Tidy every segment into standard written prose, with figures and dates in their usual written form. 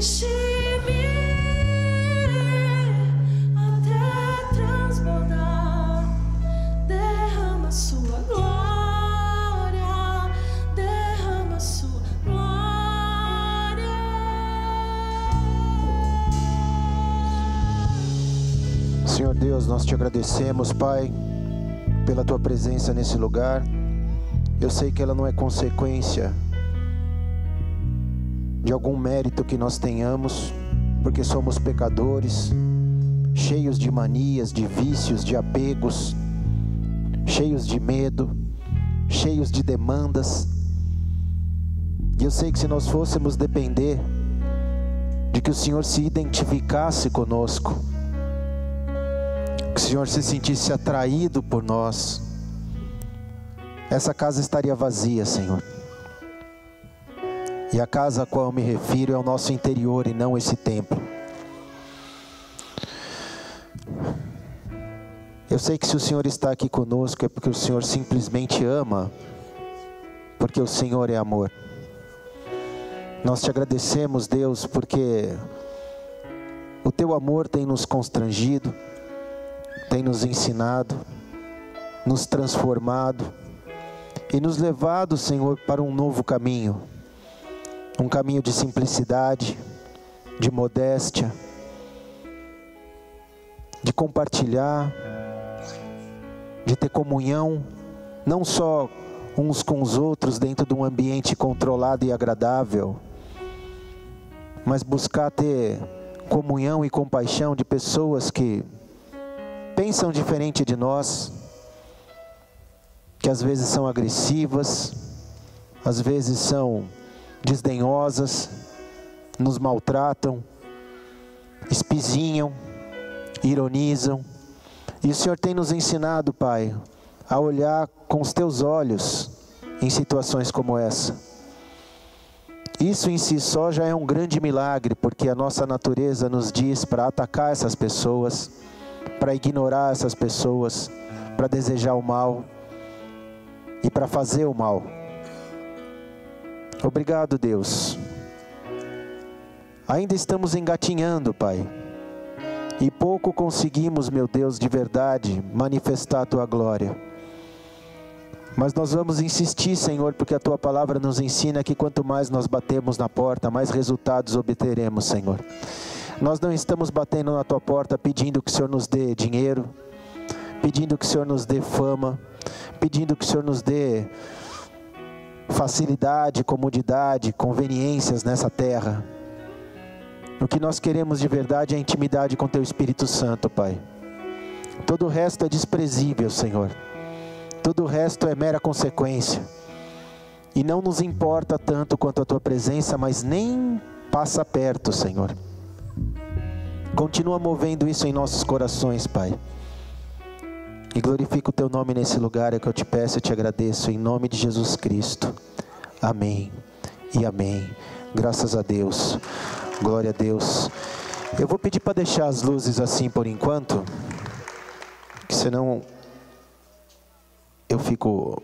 Enche-me até transbordar, derrama sua glória, derrama sua glória. Senhor Deus, nós te agradecemos, Pai, pela tua presença nesse lugar. Eu sei que ela não é consequência de algum mérito que nós tenhamos, porque somos pecadores, cheios de manias, de vícios, de apegos, cheios de medo, cheios de demandas. E eu sei que se nós fôssemos depender de que o Senhor se identificasse conosco, que o Senhor se sentisse atraído por nós, essa casa estaria vazia, Senhor. E a casa a qual eu me refiro é o nosso interior e não esse templo. Eu sei que se o Senhor está aqui conosco é porque o Senhor simplesmente ama, porque o Senhor é amor. Nós te agradecemos, Deus, porque o teu amor tem nos constrangido, tem nos ensinado, nos transformado e nos levado, Senhor, para um novo caminho. Um caminho de simplicidade, de modéstia, de compartilhar, de ter comunhão, não só uns com os outros dentro de um ambiente controlado e agradável, mas buscar ter comunhão e compaixão de pessoas que pensam diferente de nós, que às vezes são agressivas, às vezes são desdenhosas, nos maltratam, espizinham, ironizam. E o Senhor tem nos ensinado, Pai, a olhar com os teus olhos em situações como essa. Isso em si só já é um grande milagre, porque a nossa natureza nos diz para atacar essas pessoas, para ignorar essas pessoas, para desejar o mal e para fazer o mal. Obrigado, Deus. Ainda estamos engatinhando, Pai, e pouco conseguimos, meu Deus, de verdade, manifestar a tua glória. Mas nós vamos insistir, Senhor, porque a tua palavra nos ensina que quanto mais nós batemos na porta, mais resultados obteremos, Senhor. Nós não estamos batendo na tua porta pedindo que o Senhor nos dê dinheiro, pedindo que o Senhor nos dê fama, pedindo que o Senhor nos dê facilidade, comodidade, conveniências nessa terra. O que nós queremos de verdade é a intimidade com teu Espírito Santo, Pai. Todo o resto é desprezível, Senhor. Todo o resto é mera consequência. E não nos importa tanto quanto a tua presença, mas nem passa perto, Senhor. Continua movendo isso em nossos corações, Pai. E glorifica o teu nome nesse lugar, é que eu te peço e te agradeço, em nome de Jesus Cristo. Amém e amém. Graças a Deus. Glória a Deus. Eu vou pedir para deixar as luzes assim por enquanto, que senão eu fico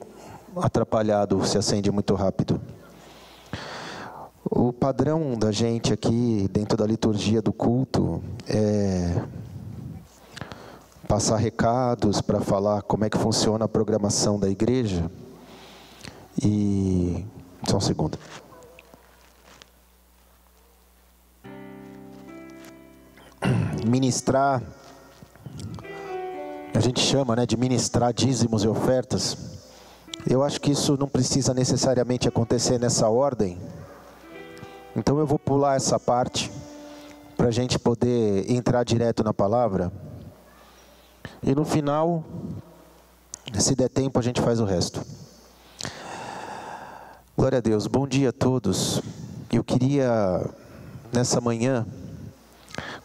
atrapalhado se acende muito rápido. O padrão da gente aqui dentro da liturgia do culto é passar recados para falar como é que funciona a programação da igreja. E só um segundo. Ministrar, a gente chama, né, de ministrar dízimos e ofertas. Eu acho que isso não precisa necessariamente acontecer nessa ordem. Então eu vou pular essa parte para a gente poder entrar direto na palavra. E no final, se der tempo, a gente faz o resto. Glória a Deus. Bom dia a todos. Eu queria, nessa manhã,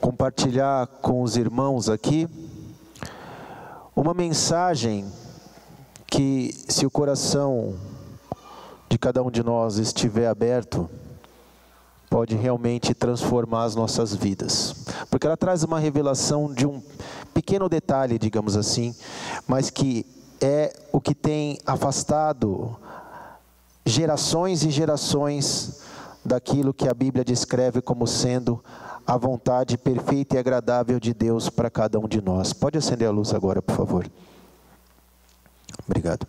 compartilhar com os irmãos aqui uma mensagem que, se o coração de cada um de nós estiver aberto, pode realmente transformar as nossas vidas. Porque ela traz uma revelação de um pequeno detalhe, digamos assim, mas que é o que tem afastado gerações e gerações daquilo que a Bíblia descreve como sendo a vontade perfeita e agradável de Deus para cada um de nós. Pode acender a luz agora, por favor. Obrigado.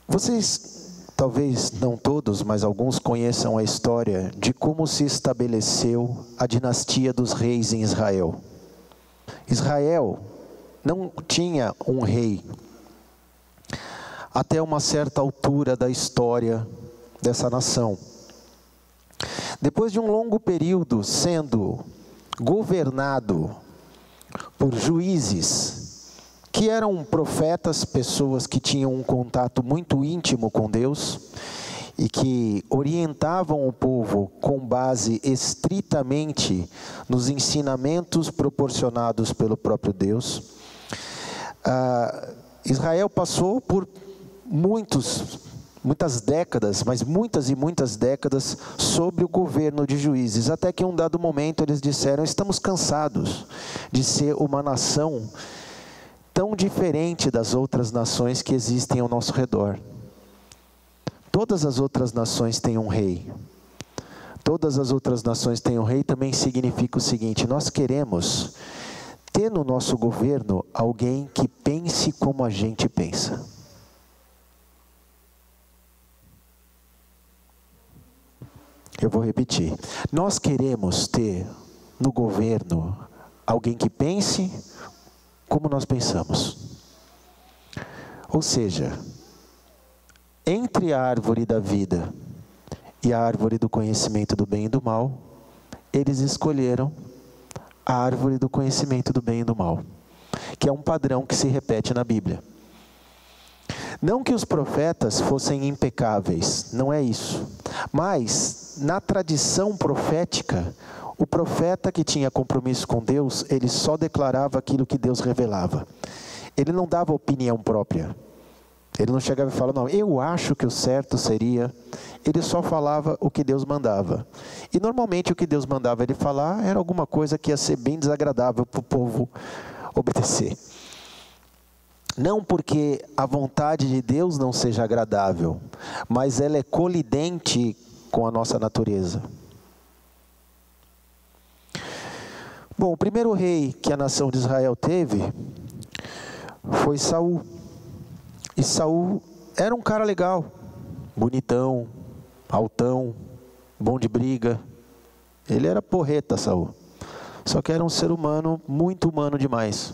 Vocês, talvez não todos, mas alguns conheçam a história de como se estabeleceu a dinastia dos reis em Israel. Israel não tinha um rei até uma certa altura da história dessa nação. Depois de um longo período sendo governado por juízes, que eram profetas, pessoas que tinham um contato muito íntimo com Deus, e que orientavam o povo com base estritamente nos ensinamentos proporcionados pelo próprio Deus, Israel passou por muitas décadas, mas muitas e muitas décadas, sob o governo de juízes, até que em um dado momento eles disseram: estamos cansados de ser uma nação tão diferente das outras nações que existem ao nosso redor. Todas as outras nações têm um rei. Todas as outras nações têm um rei também significa o seguinte: nós queremos ter no nosso governo alguém que pense como a gente pensa. Eu vou repetir. Nós queremos ter no governo alguém que pense como nós pensamos. Ou seja, entre a árvore da vida e a árvore do conhecimento do bem e do mal, eles escolheram a árvore do conhecimento do bem e do mal, que é um padrão que se repete na Bíblia. Não que os profetas fossem impecáveis, não é isso. Mas, na tradição profética, o profeta que tinha compromisso com Deus, ele só declarava aquilo que Deus revelava. Ele não dava opinião própria. Ele não chegava e falava: não, eu acho que o certo seria. Ele só falava o que Deus mandava. E normalmente o que Deus mandava ele falar era alguma coisa que ia ser bem desagradável para o povo obedecer. Não porque a vontade de Deus não seja agradável, mas ela é colidente com a nossa natureza. Bom, o primeiro rei que a nação de Israel teve foi Saul. E Saul era um cara legal, bonitão, altão, bom de briga. Ele era porreta, Saul. Só que era um ser humano, muito humano demais.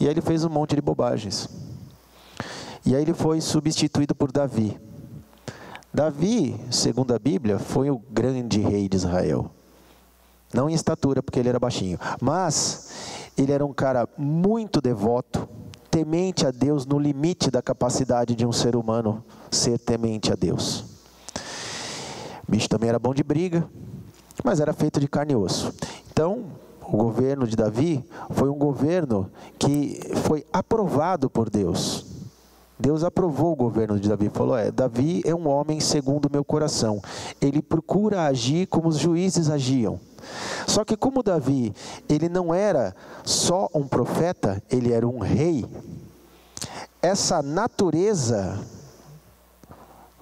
E aí ele fez um monte de bobagens. E aí ele foi substituído por Davi. Davi, segundo a Bíblia, foi o grande rei de Israel. Não em estatura, porque ele era baixinho. Mas ele era um cara muito devoto, temente a Deus no limite da capacidade de um ser humano ser temente a Deus. O bicho também era bom de briga, mas era feito de carne e osso. Então, o governo de Davi foi um governo que foi aprovado por Deus. Deus aprovou o governo de Davi. Falou: Davi é um homem segundo o meu coração. Ele procura agir como os juízes agiam. Só que como Davi, ele não era só um profeta, ele era um rei. Essa natureza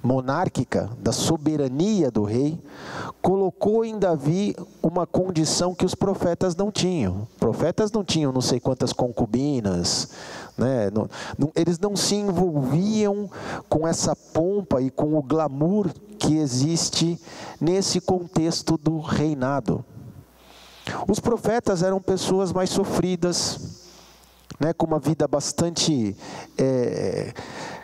monárquica, da soberania do rei, colocou em Davi uma condição que os profetas não tinham. Profetas não tinham não sei quantas concubinas, né? Eles não se envolviam com essa pompa e com o glamour que existe nesse contexto do reinado. Os profetas eram pessoas mais sofridas, né, com uma vida bastante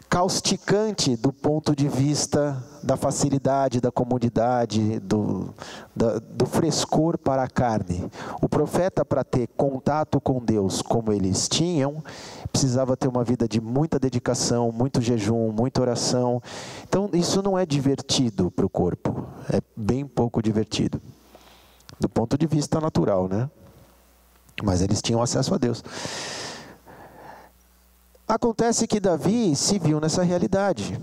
causticante do ponto de vista da facilidade, da comodidade, do frescor para a carne. O profeta, para ter contato com Deus como eles tinham, precisava ter uma vida de muita dedicação, muito jejum, muita oração. Então isso não é divertido para o corpo, é bem pouco divertido, do ponto de vista natural, né? Mas eles tinham acesso a Deus. Acontece que Davi se viu nessa realidade,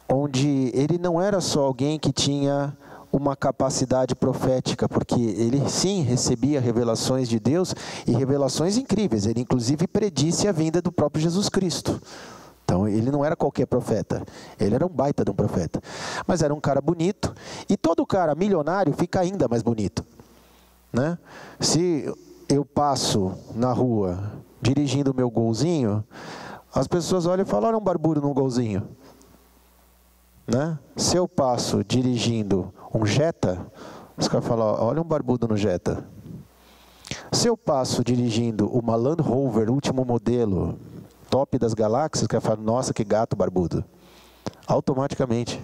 onde ele não era só alguém que tinha uma capacidade profética, porque ele sim recebia revelações de Deus e revelações incríveis. Ele inclusive predisse a vinda do próprio Jesus Cristo. Então ele não era qualquer profeta, ele era um baita de um profeta. Mas era um cara bonito, e todo cara milionário fica ainda mais bonito, né? Se eu passo na rua dirigindo o meu golzinho, as pessoas olham e falam, olha um barbudo num golzinho, né? Se eu passo dirigindo um Jetta, os caras falam, olha um barbudo no Jetta. Se eu passo dirigindo uma Land Rover último modelo, top das galáxias, que fala, nossa, que gato barbudo. Automaticamente.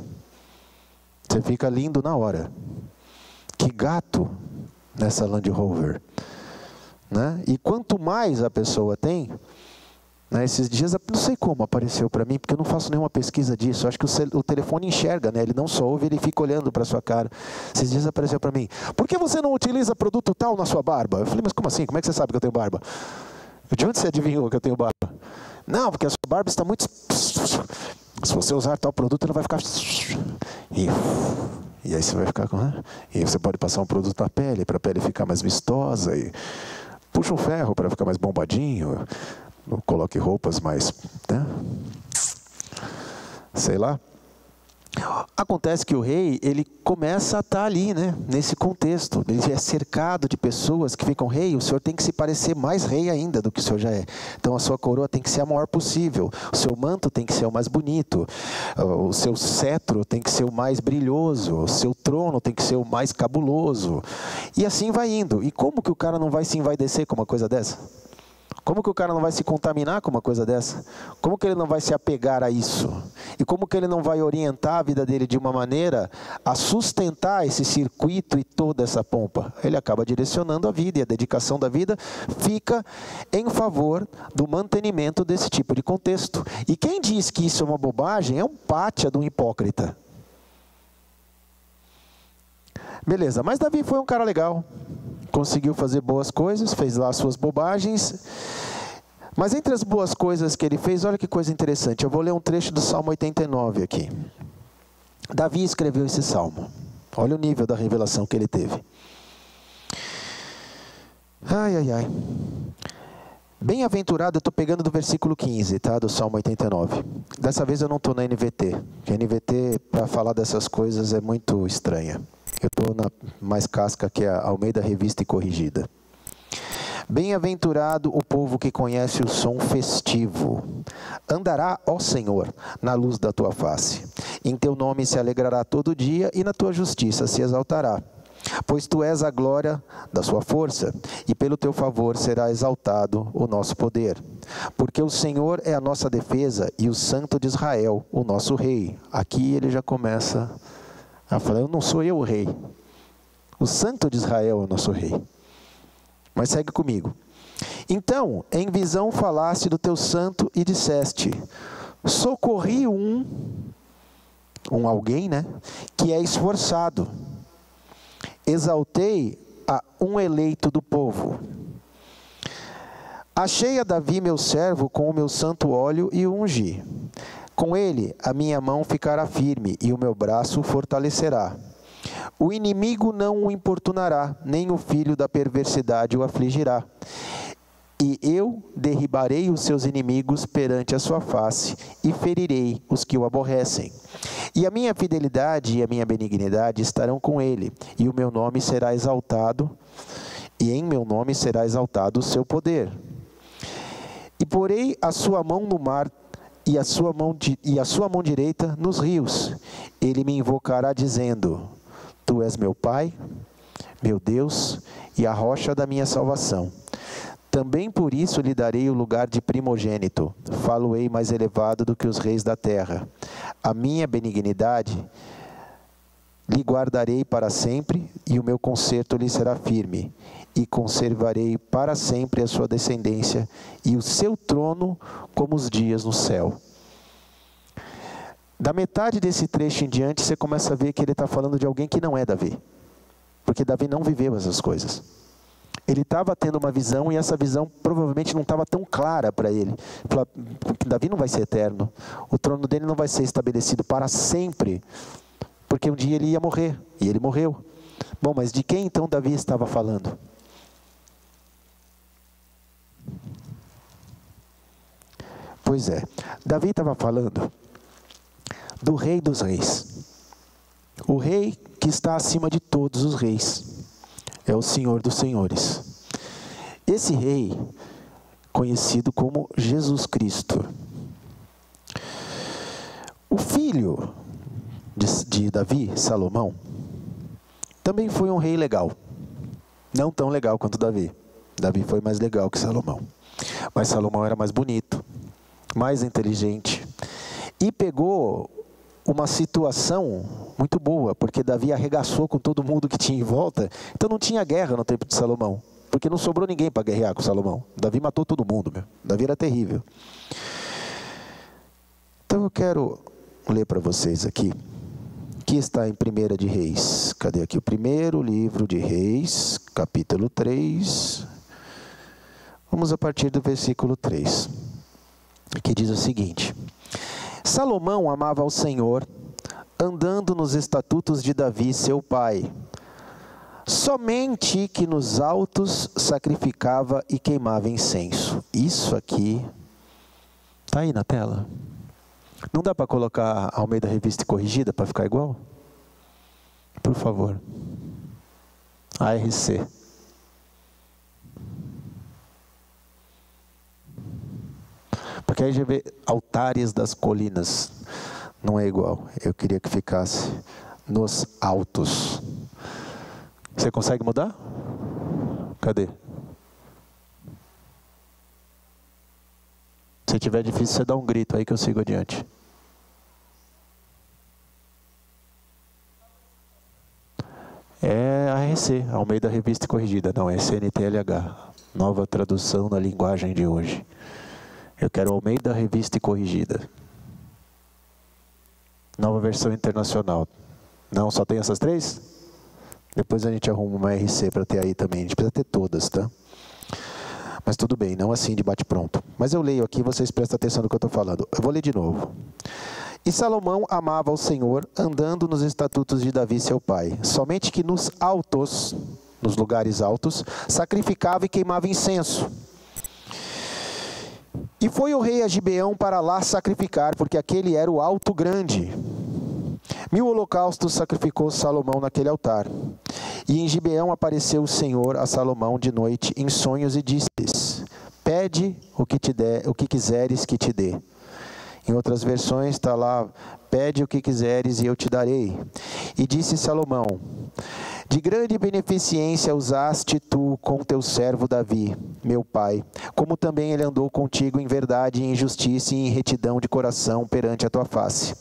Você fica lindo na hora. Que gato nessa Land Rover. Né? E quanto mais a pessoa tem, né, esses dias, não sei como apareceu para mim, porque eu não faço nenhuma pesquisa disso. Acho que o telefone enxerga, né? Ele não só ouve, ele fica olhando para a sua cara. Esses dias apareceu para mim, por que você não utiliza produto tal na sua barba? Eu falei, mas como assim? Como é que você sabe que eu tenho barba? De onde você adivinhou que eu tenho barba? Não, porque a sua barba está muito... Se você usar tal produto, ela vai ficar... E aí você vai ficar com... E você pode passar um produto na pele, para a pele ficar mais vistosa. E puxa um ferro para ficar mais bombadinho. Coloque roupas mais... Né? Sei lá. Acontece que o rei, ele começa a estar ali, né? Nesse contexto. Ele é cercado de pessoas que ficam, rei, o senhor tem que se parecer mais rei ainda do que o senhor já é. Então a sua coroa tem que ser a maior possível. O seu manto tem que ser o mais bonito. O seu cetro tem que ser o mais brilhoso. O seu trono tem que ser o mais cabuloso. E assim vai indo. E como que o cara não vai se envaidecer com uma coisa dessa? Como que o cara não vai se contaminar com uma coisa dessa? Como que ele não vai se apegar a isso? E como que ele não vai orientar a vida dele de uma maneira a sustentar esse circuito e toda essa pompa? Ele acaba direcionando a vida, e a dedicação da vida fica em favor do mantenimento desse tipo de contexto. E quem diz que isso é uma bobagem é um pátia de um hipócrita. Beleza, mas Davi foi um cara legal. Conseguiu fazer boas coisas, fez lá as suas bobagens. Mas entre as boas coisas que ele fez, olha que coisa interessante. Eu vou ler um trecho do Salmo 89 aqui. Davi escreveu esse salmo. Olha o nível da revelação que ele teve. Ai, ai, ai. Bem-aventurado, eu estou pegando do versículo 15, tá? Do Salmo 89. Dessa vez eu não estou na NVT. Porque a NVT, para falar dessas coisas, é muito estranha. Eu estou na mais casca, que é a Almeida Revista e Corrigida. Bem-aventurado o povo que conhece o som festivo. Andará, ó Senhor, na luz da tua face. Em teu nome se alegrará todo dia e na tua justiça se exaltará. Pois tu és a glória da sua força, e pelo teu favor será exaltado o nosso poder. Porque o Senhor é a nossa defesa e o Santo de Israel, o nosso rei. Aqui ele já começa a falar, eu não sou eu o rei. O Santo de Israel é o nosso rei. Mas segue comigo. Então, em visão falaste do teu santo e disseste, socorri um alguém, né, que é esforçado. Exaltei a um eleito do povo. Achei a Davi meu servo com o meu santo óleo e o ungi. Com ele a minha mão ficará firme e o meu braço fortalecerá. O inimigo não o importunará, nem o filho da perversidade o afligirá. E eu derribarei os seus inimigos perante a sua face, e ferirei os que o aborrecem. E a minha fidelidade e a minha benignidade estarão com ele, e o meu nome será exaltado, e em meu nome será exaltado o seu poder. E porei a sua mão no mar, e a sua mão direita nos rios. Ele me invocará dizendo, tu és meu Pai, meu Deus, e a rocha da minha salvação. Também por isso lhe darei o lugar de primogênito, falo-ei mais elevado do que os reis da terra. A minha benignidade lhe guardarei para sempre, e o meu conserto lhe será firme, e conservarei para sempre a sua descendência, e o seu trono como os dias no céu. Da metade desse trecho em diante, você começa a ver que ele está falando de alguém que não é Davi, porque Davi não viveu essas coisas. Ele estava tendo uma visão, e essa visão provavelmente não estava tão clara para ele. Davi não vai ser eterno, o trono dele não vai ser estabelecido para sempre, porque um dia ele ia morrer, e ele morreu. Bom, mas de quem então Davi estava falando? Pois é, Davi estava falando do Rei dos Reis. O Rei que está acima de todos os reis. É o Senhor dos Senhores. Esse Rei, conhecido como Jesus Cristo. O filho de Davi, Salomão, também foi um rei legal. Não tão legal quanto Davi. Davi foi mais legal que Salomão. Mas Salomão era mais bonito, mais inteligente. E pegou uma situação muito boa, porque Davi arregaçou com todo mundo que tinha em volta. Então não tinha guerra no tempo de Salomão, porque não sobrou ninguém para guerrear com Salomão. Davi matou todo mundo, meu. Davi era terrível. Então eu quero ler para vocês aqui, que está em 1 de Reis. Cadê aqui? O primeiro livro de Reis, capítulo 3. Vamos a partir do versículo 3, que diz o seguinte: Salomão amava ao Senhor, andando nos estatutos de Davi, seu pai, somente que nos altos sacrificava e queimava incenso. Isso aqui está aí na tela. Não dá para colocar a Almeida Revista Corrigida para ficar igual? Por favor. ARC. Porque aí já vê altares das colinas. Não é igual. Eu queria que ficasse nos altos. Você consegue mudar? Cadê? Se tiver difícil, você dá um grito aí que eu sigo adiante. É ARC, Almeida Revista Corrigida. Não, é CNTLH. Nova tradução na linguagem de hoje. Eu quero Almeida Revista Corrigida. Nova versão internacional. Não, só tem essas três? Depois a gente arruma uma RC para ter aí também. A gente precisa ter todas, tá? Mas tudo bem, não assim de bate-pronto. Mas eu leio aqui, vocês prestam atenção no que eu estou falando. Eu vou ler de novo. E Salomão amava ao Senhor, andando nos estatutos de Davi, seu pai. Somente que nos altos, nos lugares altos, sacrificava e queimava incenso. E foi o rei a Gibeão para lá sacrificar, porque aquele era o alto grande. 1000 holocaustos sacrificou Salomão naquele altar. E em Gibeão apareceu o Senhor a Salomão de noite em sonhos e disse-lhes: pede o que quiseres que te dê. Em outras versões está lá: pede o que quiseres e eu te darei. E disse Salomão: de grande beneficência usaste tu com teu servo Davi, meu pai, como também ele andou contigo em verdade, em justiça e em retidão de coração perante a tua face.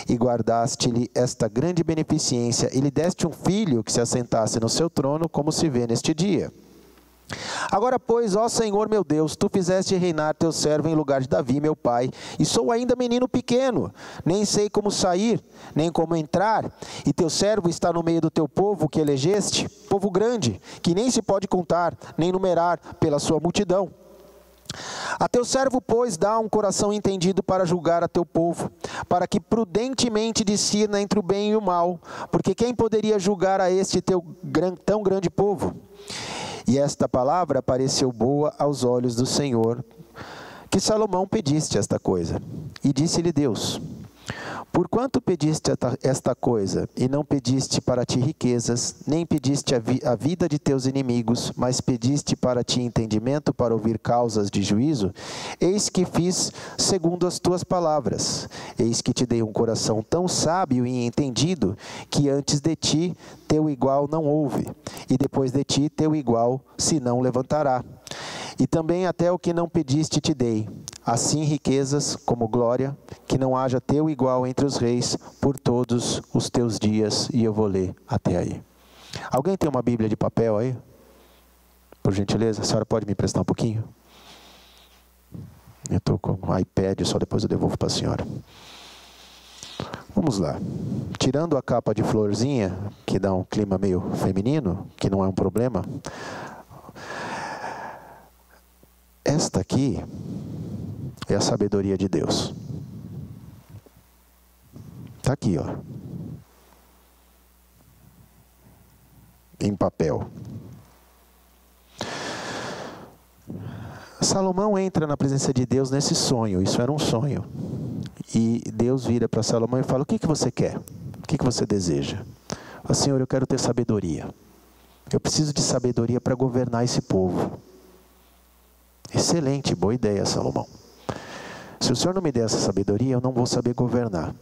E guardaste-lhe esta grande beneficência, e lhe deste um filho que se assentasse no seu trono, como se vê neste dia. Agora, pois, ó Senhor meu Deus, tu fizeste reinar teu servo em lugar de Davi, meu pai, e sou ainda menino pequeno, nem sei como sair, nem como entrar, e teu servo está no meio do teu povo que elegeste, povo grande, que nem se pode contar, nem numerar pela sua multidão. A teu servo, pois, dá um coração entendido para julgar a teu povo, para que prudentemente discirna entre o bem e o mal, porque quem poderia julgar a este teu tão grande povo? E esta palavra pareceu boa aos olhos do Senhor, que Salomão pediste esta coisa. E disse-lhe Deus: porquanto pediste esta coisa, e não pediste para ti riquezas, nem pediste a vida de teus inimigos, mas pediste para ti entendimento para ouvir causas de juízo, eis que fiz segundo as tuas palavras. Eis que te dei um coração tão sábio e entendido, que antes de ti teu igual não houve, e depois de ti teu igual se não levantará. E também até o que não pediste te dei, assim riquezas como glória, que não haja teu igual entre os reis por todos os teus dias. E eu vou ler até aí. Alguém tem uma Bíblia de papel aí? Por gentileza, a senhora pode me emprestar um pouquinho? Eu estou com um iPad, só depois eu devolvo para a senhora. Vamos lá. Tirando a capa de florzinha, que dá um clima meio feminino, que não é um problema. Esta aqui é a sabedoria de Deus. Está aqui, ó. Em papel. Salomão entra na presença de Deus nesse sonho, isso era um sonho. E Deus vira para Salomão e fala: o que você quer? O que você deseja? Fala: Senhor, eu quero ter sabedoria. Eu preciso de sabedoria para governar esse povo. Excelente, boa ideia, Salomão. Se o Senhor não me der essa sabedoria, eu não vou saber governar.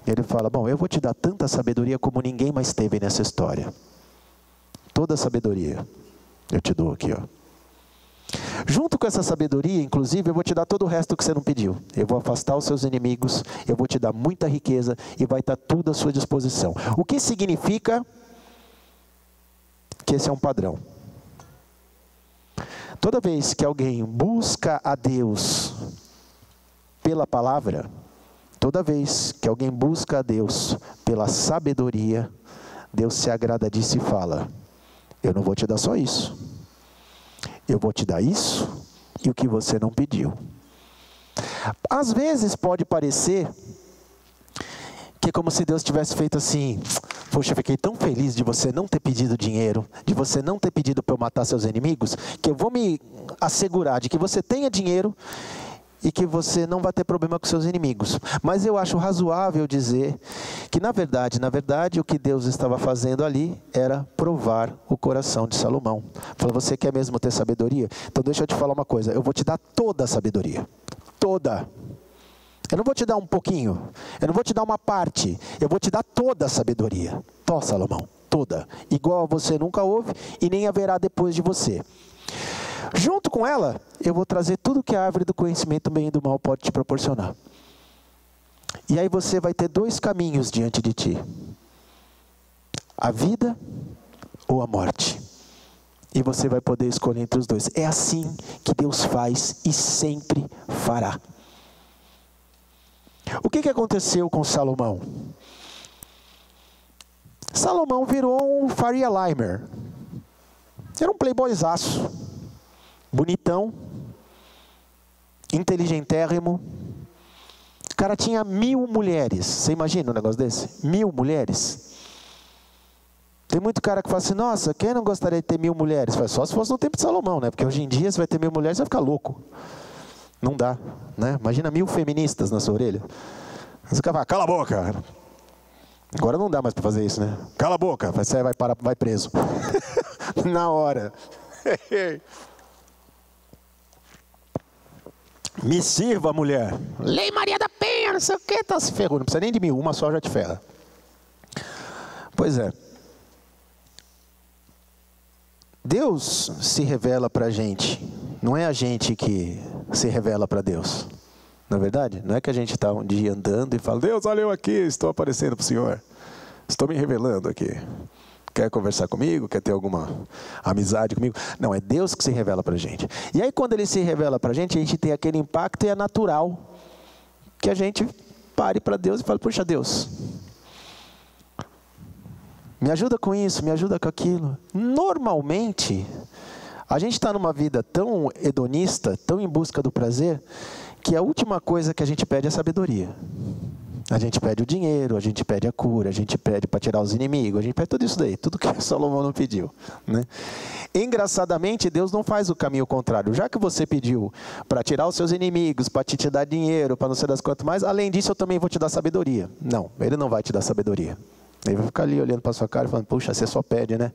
Ele fala: bom, eu vou te dar tanta sabedoria como ninguém mais teve nessa história. Toda a sabedoria eu te dou aqui, ó. Junto com essa sabedoria, inclusive, eu vou te dar todo o resto que você não pediu. Eu vou afastar os seus inimigos, eu vou te dar muita riqueza e vai estar tudo à sua disposição. O que significa que esse é um padrão. Toda vez que alguém busca a Deus pela palavra, toda vez que alguém busca a Deus pela sabedoria, Deus se agrada disso e fala: eu não vou te dar só isso. Eu vou te dar isso e o que você não pediu. Às vezes pode parecer que é como se Deus tivesse feito assim: poxa, eu fiquei tão feliz de você não ter pedido dinheiro, de você não ter pedido para eu matar seus inimigos, que eu vou me assegurar de que você tenha dinheiro e que você não vai ter problema com seus inimigos. Mas eu acho razoável dizer que na verdade, o que Deus estava fazendo ali era provar o coração de Salomão. Falou: você quer mesmo ter sabedoria? Então deixa eu te falar uma coisa, eu vou te dar toda a sabedoria. Toda. Eu não vou te dar um pouquinho, eu não vou te dar uma parte, eu vou te dar toda a sabedoria. Tó, Salomão, toda. Igual você nunca houve e nem haverá depois de você. Junto com ela, eu vou trazer tudo que a árvore do conhecimento do bem e do mal pode te proporcionar. E aí você vai ter dois caminhos diante de ti: a vida ou a morte. E você vai poder escolher entre os dois. É assim que Deus faz e sempre fará. O que aconteceu com Salomão? Salomão virou um Faria Limer. Era um playboyzaço. Bonitão. Inteligentérrimo. O cara tinha 1000 mulheres. Você imagina um negócio desse? 1000 mulheres. Tem muito cara que fala assim: nossa, quem não gostaria de ter 1000 mulheres? Fala: só se fosse no tempo de Salomão, né? Porque hoje em dia você vai ter 1000 mulheres, você vai ficar louco. Não dá, né? Imagina 1000 feministas na sua orelha. Você fala: cala a boca. Agora não dá mais para fazer isso, né? Cala a boca, você vai preso. Na hora. Me sirva, mulher. Lei Maria da Penha, não sei o que, tá se ferrando. Não precisa nem de 1000, uma só já te ferra. Pois é. Deus se revela para a gente. Não é a gente que se revela para Deus. Não é verdade? Não é que a gente está um dia andando e fala: Deus, olha eu aqui, estou aparecendo para o Senhor. Estou me revelando aqui. Quer conversar comigo? Quer ter alguma amizade comigo? Não, é Deus que se revela para a gente. E aí quando Ele se revela para a gente tem aquele impacto e é natural que a gente pare para Deus e fale: puxa, Deus, me ajuda com isso, me ajuda com aquilo. Normalmente, a gente está numa vida tão hedonista, tão em busca do prazer, que a última coisa que a gente pede é sabedoria. A gente pede o dinheiro, a gente pede a cura, a gente pede para tirar os inimigos, a gente pede tudo isso daí, tudo que Salomão não pediu, né? Engraçadamente, Deus não faz o caminho contrário. Já que você pediu para tirar os seus inimigos, para te dar dinheiro, para não sei das quantas mais, além disso eu também vou te dar sabedoria. Não, Ele não vai te dar sabedoria. Ele vai ficar ali olhando para sua cara e falando: puxa, você só pede, né?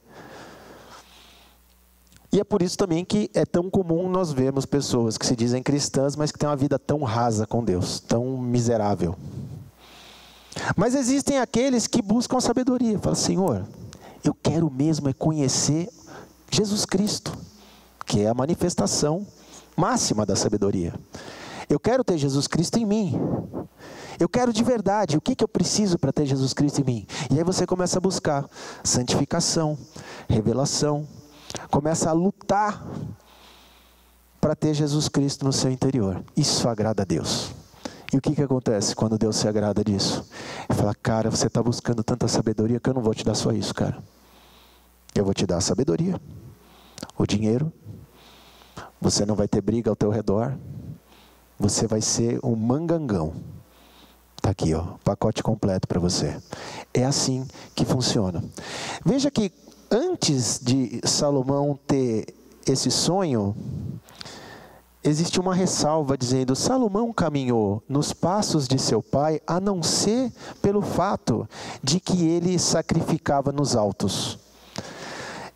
E é por isso também que é tão comum nós vermos pessoas que se dizem cristãs, mas que têm uma vida tão rasa com Deus, tão miserável. Mas existem aqueles que buscam a sabedoria. Falam: Senhor, eu quero mesmo é conhecer Jesus Cristo, que é a manifestação máxima da sabedoria. Eu quero ter Jesus Cristo em mim. Eu quero de verdade. O que eu preciso para ter Jesus Cristo em mim? E aí você começa a buscar santificação, revelação. Começa a lutar para ter Jesus Cristo no seu interior. Isso agrada a Deus. E o que acontece quando Deus se agrada disso? Ele fala: cara, você está buscando tanta sabedoria que eu não vou te dar só isso, cara. Eu vou te dar a sabedoria, o dinheiro. Você não vai ter briga ao teu redor. Você vai ser um mangangão. Está aqui, ó, pacote completo para você. É assim que funciona. Veja que antes de Salomão ter esse sonho, existe uma ressalva dizendo: Salomão caminhou nos passos de seu pai, a não ser pelo fato de que ele sacrificava nos altos.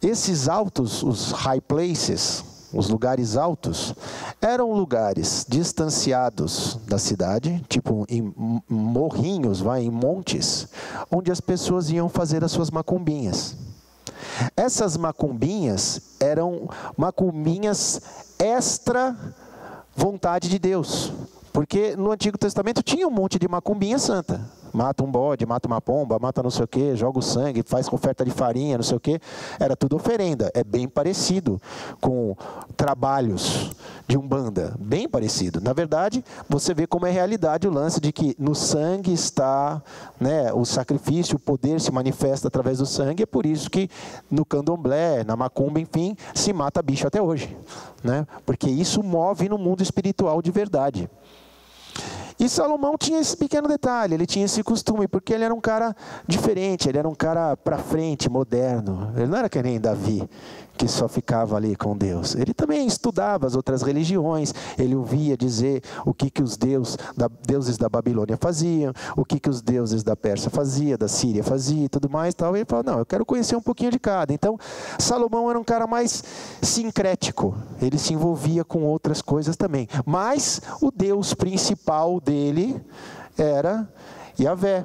Esses altos, os high places, os lugares altos, eram lugares distanciados da cidade, tipo em morrinhos, em montes, onde as pessoas iam fazer as suas macumbinhas. Essas macumbinhas eram macumbinhas extra vontade de Deus, porque no Antigo Testamento tinha um monte de macumbinha santa. Mata um bode, mata uma pomba, mata não sei o que, joga o sangue, faz oferta de farinha, não sei o que. Era tudo oferenda. É bem parecido com trabalhos de umbanda. Bem parecido. Na verdade, você vê como é realidade o lance de que no sangue está, né, o sacrifício, o poder se manifesta através do sangue. É por isso que no candomblé, na macumba, enfim, se mata bicho até hoje, né? Porque isso move no mundo espiritual de verdade. E Salomão tinha esse pequeno detalhe, ele tinha esse costume, porque ele era um cara diferente, ele era um cara para frente, moderno. Ele não era que nem Davi, que só ficava ali com Deus. Ele também estudava as outras religiões, ele ouvia dizer o que os deuses da Babilônia faziam, o que os deuses da Pérsia faziam, da Síria faziam e tudo mais. Tal. E ele falou: não, eu quero conhecer um pouquinho de cada. Então, Salomão era um cara mais sincrético, ele se envolvia com outras coisas também. Mas o Deus principal dele era Yahvé.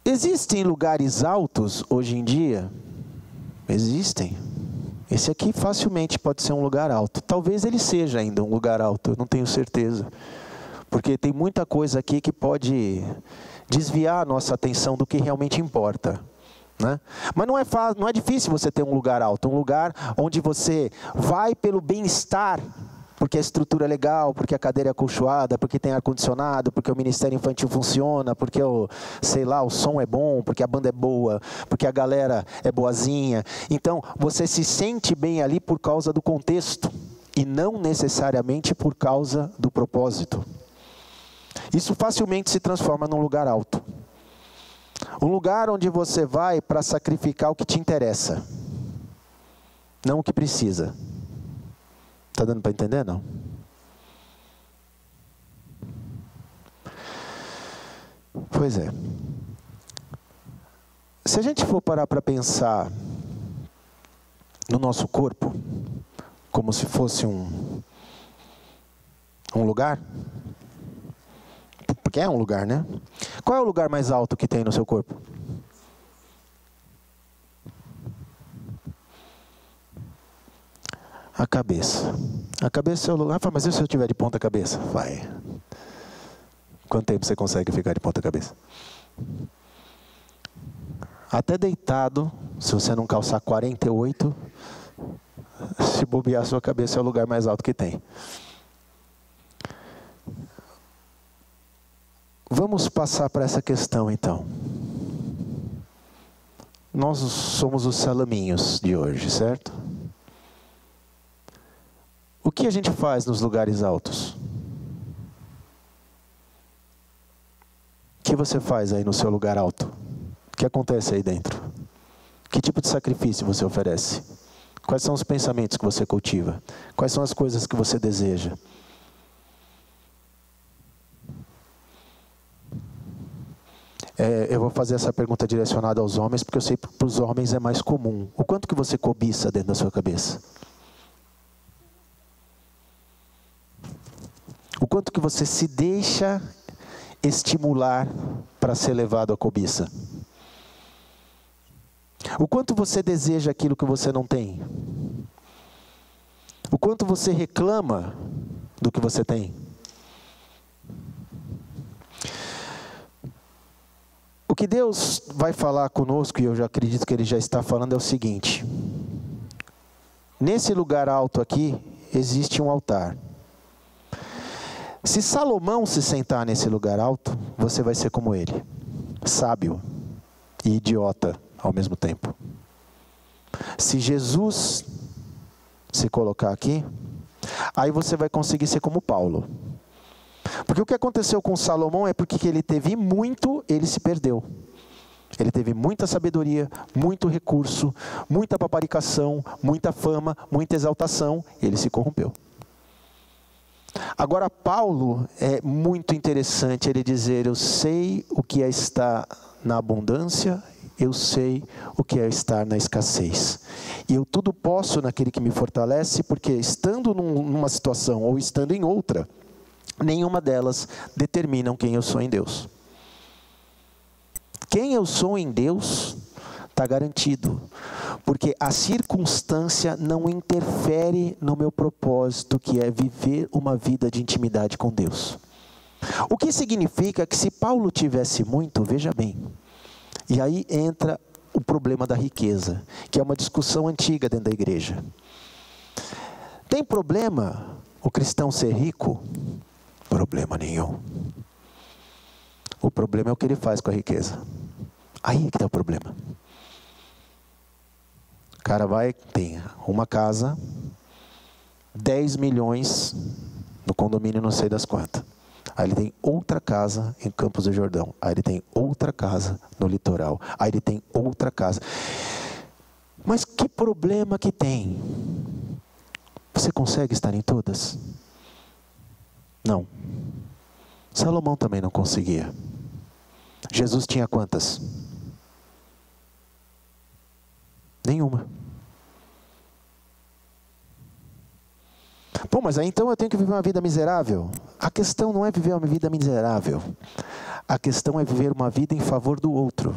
Existem lugares altos hoje em dia? Existem. Esse aqui facilmente pode ser um lugar alto. Talvez ele seja ainda um lugar alto, eu não tenho certeza. Porque tem muita coisa aqui que pode desviar a nossa atenção do que realmente importa, né? Mas não é difícil você ter um lugar alto, um lugar onde você vai pelo bem-estar, porque a estrutura é legal, porque a cadeira é acolchoada, porque tem ar-condicionado, porque o ministério infantil funciona, porque o som é bom, porque a banda é boa, porque a galera é boazinha. Então, você se sente bem ali por causa do contexto, e não necessariamente por causa do propósito. Isso facilmente se transforma num lugar alto. Um lugar onde você vai para sacrificar o que te interessa, não o que precisa. Está dando para entender, não? Pois é. Se a gente for parar para pensar no nosso corpo, como se fosse um lugar, porque é um lugar, né? Qual é o lugar mais alto que tem no seu corpo? A cabeça. A cabeça é o lugar. Mas e se eu estiver de ponta cabeça? Vai. Quanto tempo você consegue ficar de ponta cabeça? Até deitado, se você não calçar 48, se bobear, a sua cabeça é o lugar mais alto que tem. Vamos passar para essa questão então. Nós somos os salaminhos de hoje, certo? O que a gente faz nos lugares altos? O que você faz aí no seu lugar alto? O que acontece aí dentro? Que tipo de sacrifício você oferece? Quais são os pensamentos que você cultiva? Quais são as coisas que você deseja? Eu vou fazer essa pergunta direcionada aos homens, porque eu sei que para os homens é mais comum. O quanto que você cobiça dentro da sua cabeça? O quanto que você se deixa estimular para ser levado à cobiça? O quanto você deseja aquilo que você não tem? O quanto você reclama do que você tem? O que Deus vai falar conosco, e eu já acredito que Ele já está falando, é o seguinte: nesse lugar alto aqui, existe um altar. Se Salomão se sentar nesse lugar alto, você vai ser como ele, sábio e idiota ao mesmo tempo. Se Jesus se colocar aqui, aí você vai conseguir ser como Paulo. Porque o que aconteceu com Salomão é porque ele teve muito, ele se perdeu. Ele teve muita sabedoria, muito recurso, muita paparicação, muita fama, muita exaltação, e ele se corrompeu. Agora Paulo, é muito interessante ele dizer: eu sei o que é estar na abundância, eu sei o que é estar na escassez. E eu tudo posso naquele que me fortalece, porque estando numa situação ou estando em outra, nenhuma delas determinam quem eu sou em Deus. Quem eu sou em Deus está garantido, porque a circunstância não interfere no meu propósito, que é viver uma vida de intimidade com Deus. O que significa que se Paulo tivesse muito, veja bem, e aí entra o problema da riqueza, que é uma discussão antiga dentro da igreja. Tem problema o cristão ser rico? Problema nenhum. O problema é o que ele faz com a riqueza. Aí é que está o problema. O cara tem uma casa, 10 milhões no condomínio não sei das quantas. Aí ele tem outra casa em Campos do Jordão. Aí ele tem outra casa no litoral. Aí ele tem outra casa. Mas que problema que tem? Você consegue estar em todas? Não. Salomão também não conseguia. Jesus tinha quantas? Nenhuma. Pô, mas aí então eu tenho que viver uma vida miserável? A questão não é viver uma vida miserável. A questão é viver uma vida em favor do outro.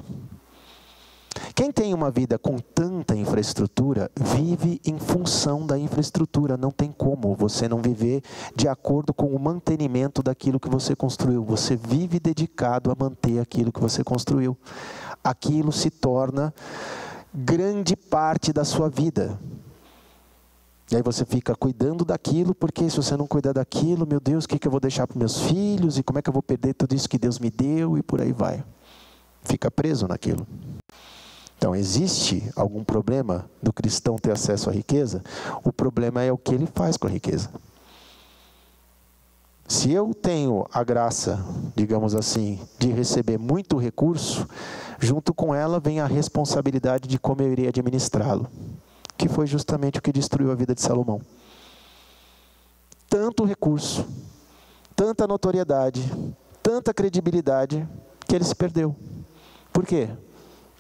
Quem tem uma vida com tanta infraestrutura, vive em função da infraestrutura. Não tem como você não viver de acordo com o mantenimento daquilo que você construiu. Você vive dedicado a manter aquilo que você construiu. Aquilo se torna grande parte da sua vida. E aí você fica cuidando daquilo, porque se você não cuidar daquilo, meu Deus, o que eu vou deixar para meus filhos? E como é que eu vou perder tudo isso que Deus me deu? E por aí vai. Fica preso naquilo. Então, existe algum problema do cristão ter acesso à riqueza? O problema é o que ele faz com a riqueza. Se eu tenho a graça, digamos assim, de receber muito recurso, junto com ela vem a responsabilidade de como eu irei administrá-lo, que foi justamente o que destruiu a vida de Salomão. Tanto recurso, tanta notoriedade, tanta credibilidade, que ele se perdeu. Por quê?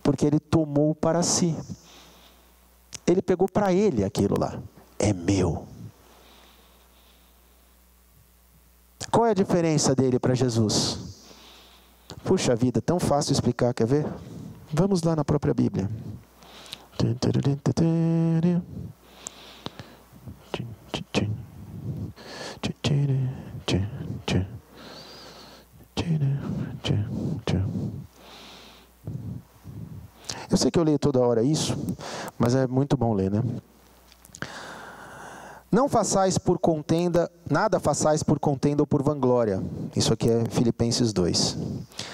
Porque ele tomou para si. Ele pegou para ele aquilo lá. É meu. Qual é a diferença dele para Jesus? Puxa vida, tão fácil explicar, quer ver? Vamos lá na própria Bíblia. Eu sei que eu leio toda hora isso, mas é muito bom ler, né? Não façais por contenda, nada façais por contenda ou por vanglória. Isso aqui é Filipenses 2.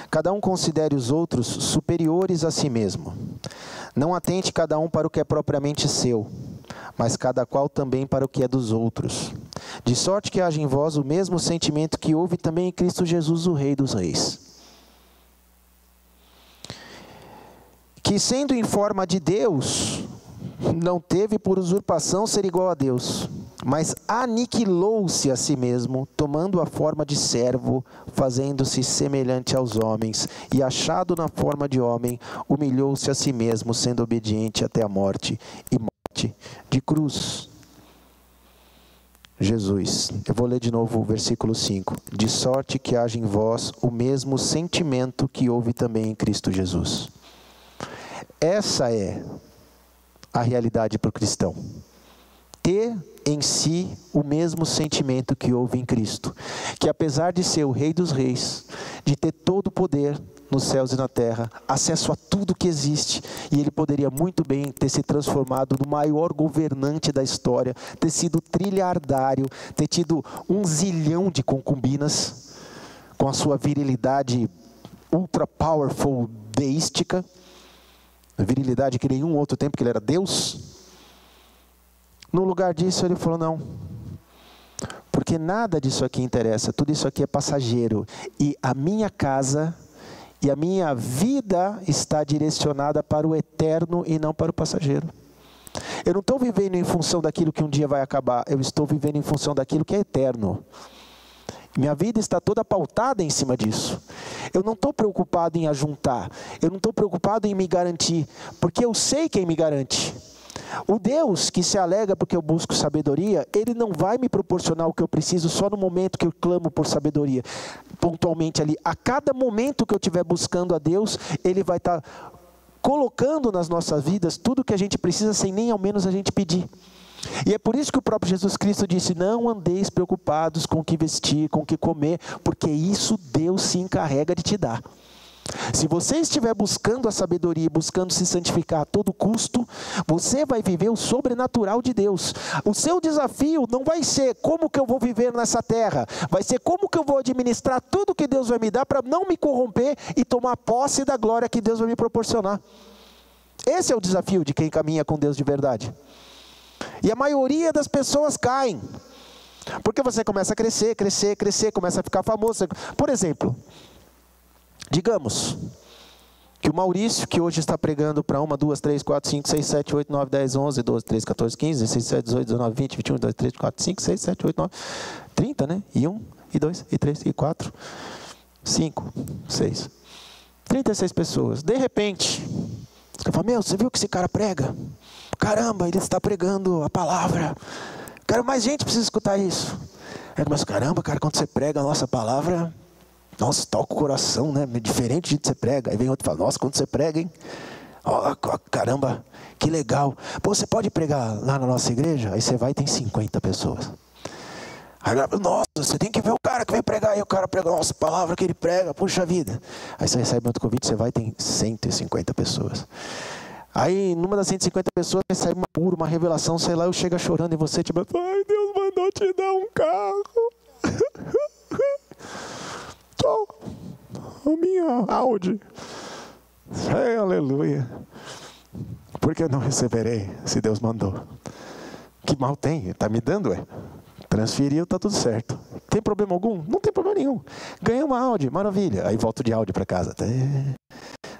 Cada um considere os outros superiores a si mesmo. Não atente cada um para o que é propriamente seu, mas cada qual também para o que é dos outros. De sorte que haja em vós o mesmo sentimento que houve também em Cristo Jesus, o Rei dos Reis. Que sendo em forma de Deus, não teve por usurpação ser igual a Deus, mas aniquilou-se a si mesmo, tomando a forma de servo, fazendo-se semelhante aos homens, e achado na forma de homem, humilhou-se a si mesmo, sendo obediente até a morte, e morte de cruz. Jesus, eu vou ler de novo o versículo 5. De sorte que haja em vós o mesmo sentimento que houve também em Cristo Jesus. Essa é a realidade para o cristão. Ter em si o mesmo sentimento que houve em Cristo. Que apesar de ser o Rei dos Reis, de ter todo o poder nos céus e na terra, acesso a tudo que existe, e ele poderia muito bem ter se transformado no maior governante da história, ter sido trilhardário, ter tido 1 zilhão de concubinas, com a sua virilidade ultra powerful deística, virilidade que nenhum outro tempo, que ele era Deus. No lugar disso ele falou, não, porque nada disso aqui interessa, tudo isso aqui é passageiro, e a minha casa E a minha vida está direcionada para o eterno e não para o passageiro. Eu não estou vivendo em função daquilo que um dia vai acabar. Eu estou vivendo em função daquilo que é eterno. Minha vida está toda pautada em cima disso. Eu não estou preocupado em ajuntar. Eu não estou preocupado em me garantir. Porque eu sei quem me garante. O Deus que se alegra porque eu busco sabedoria, Ele não vai me proporcionar o que eu preciso só no momento que eu clamo por sabedoria. Pontualmente ali, a cada momento que eu estiver buscando a Deus, Ele vai estar colocando nas nossas vidas tudo que a gente precisa sem nem ao menos a gente pedir. E é por isso que o próprio Jesus Cristo disse: não andeis preocupados com o que vestir, com o que comer, porque isso Deus se encarrega de te dar. Se você estiver buscando a sabedoria e buscando se santificar a todo custo, você vai viver o sobrenatural de Deus. O seu desafio não vai ser como que eu vou viver nessa terra, vai ser como que eu vou administrar tudo que Deus vai me dar para não me corromper e tomar posse da glória que Deus vai me proporcionar. Esse é o desafio de quem caminha com Deus de verdade. E a maioria das pessoas caem, porque você começa a crescer, começa a ficar famoso. Por exemplo, digamos que o Maurício, que hoje está pregando para 1, 2, 3, 4, 5, 6, 7, 8, 9, 10, 11, 12, 13, 14, 15, 16, 17, 18, 19, 20, 21, 22, 23, 24, 5, 6, 7, 8, 9, 30, né? E 1, e 2, e 3, e 4, 5, 6. 36 pessoas. De repente, você fala: meu, você viu que esse cara prega? Caramba, ele está pregando a palavra. Cara, mais gente precisa escutar isso. Aí começa: caramba, cara, quando você prega a nossa palavra, nossa, toca o coração, né? Diferente de que você prega. Aí vem outro e fala: nossa, quando você prega, hein? Oh, caramba, que legal. Pô, você pode pregar lá na nossa igreja? Aí você vai e tem 50 pessoas. Aí, nossa, você tem que ver o cara que vem pregar. Aí o cara prega a nossa palavra que ele prega. Puxa vida. Aí você recebe outro convite, você vai e tem 150 pessoas. Aí, numa das 150 pessoas, vai sair uma revelação, sei lá, eu chego chorando em você, tipo: ai, Deus mandou te dar um carro. A minha Audi. Ei, aleluia. Porque eu não receberei se Deus mandou? Que mal tem? Está me dando, transferiu, está tudo certo. Tem problema algum? Não tem problema nenhum. Ganhei uma Audi, maravilha. Aí volto de Audi para casa.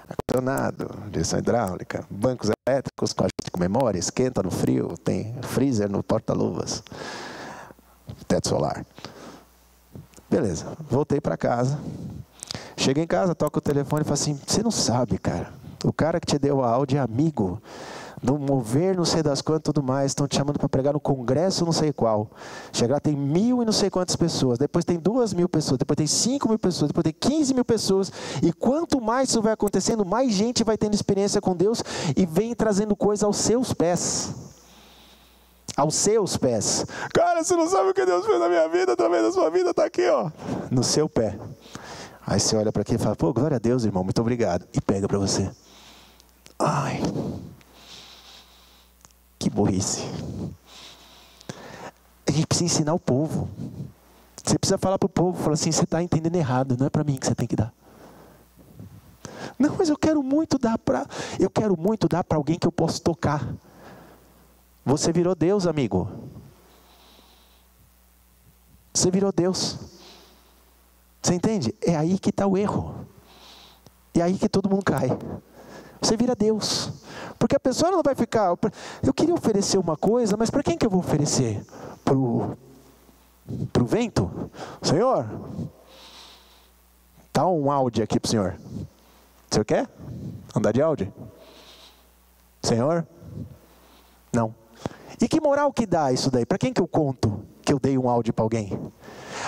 Ar-condicionado, direção hidráulica, bancos elétricos com ajuste com memória, esquenta no frio, tem freezer no porta-luvas, teto solar. Beleza, voltei para casa. Cheguei em casa, toco o telefone e falo assim: você não sabe, cara, o cara que te deu a Audi é amigo do mover não sei das quantas e tudo mais, estão te chamando para pregar no congresso não sei qual. Chegar tem 1.000 e não sei quantas pessoas, depois tem 2.000 pessoas, depois tem 5.000 pessoas, depois tem 15.000 pessoas, e quanto mais isso vai acontecendo, mais gente vai tendo experiência com Deus e vem trazendo coisa aos seus pés. Aos seus pés. Cara, você não sabe o que Deus fez na minha vida, através da sua vida, está aqui, ó, no seu pé. Aí você olha para aqui e fala: pô, glória a Deus, irmão, muito obrigado. E pega para você. Ai, que burrice. A gente precisa ensinar o povo. Você precisa falar para o povo, falar assim: você está entendendo errado, não é para mim que você tem que dar. Não, mas eu quero muito dar para alguém que eu posso tocar. Você virou Deus, amigo. Você virou Deus. Você entende? É aí que está o erro. É aí que todo mundo cai. Você vira Deus. Porque a pessoa não vai ficar: eu queria oferecer uma coisa, mas para quem que eu vou oferecer? Pro vento? Senhor, tá um Audi aqui pro senhor. O senhor quer andar de Audi? Senhor? Não. E que moral que dá isso daí? Para quem que eu conto que eu dei um Audi para alguém?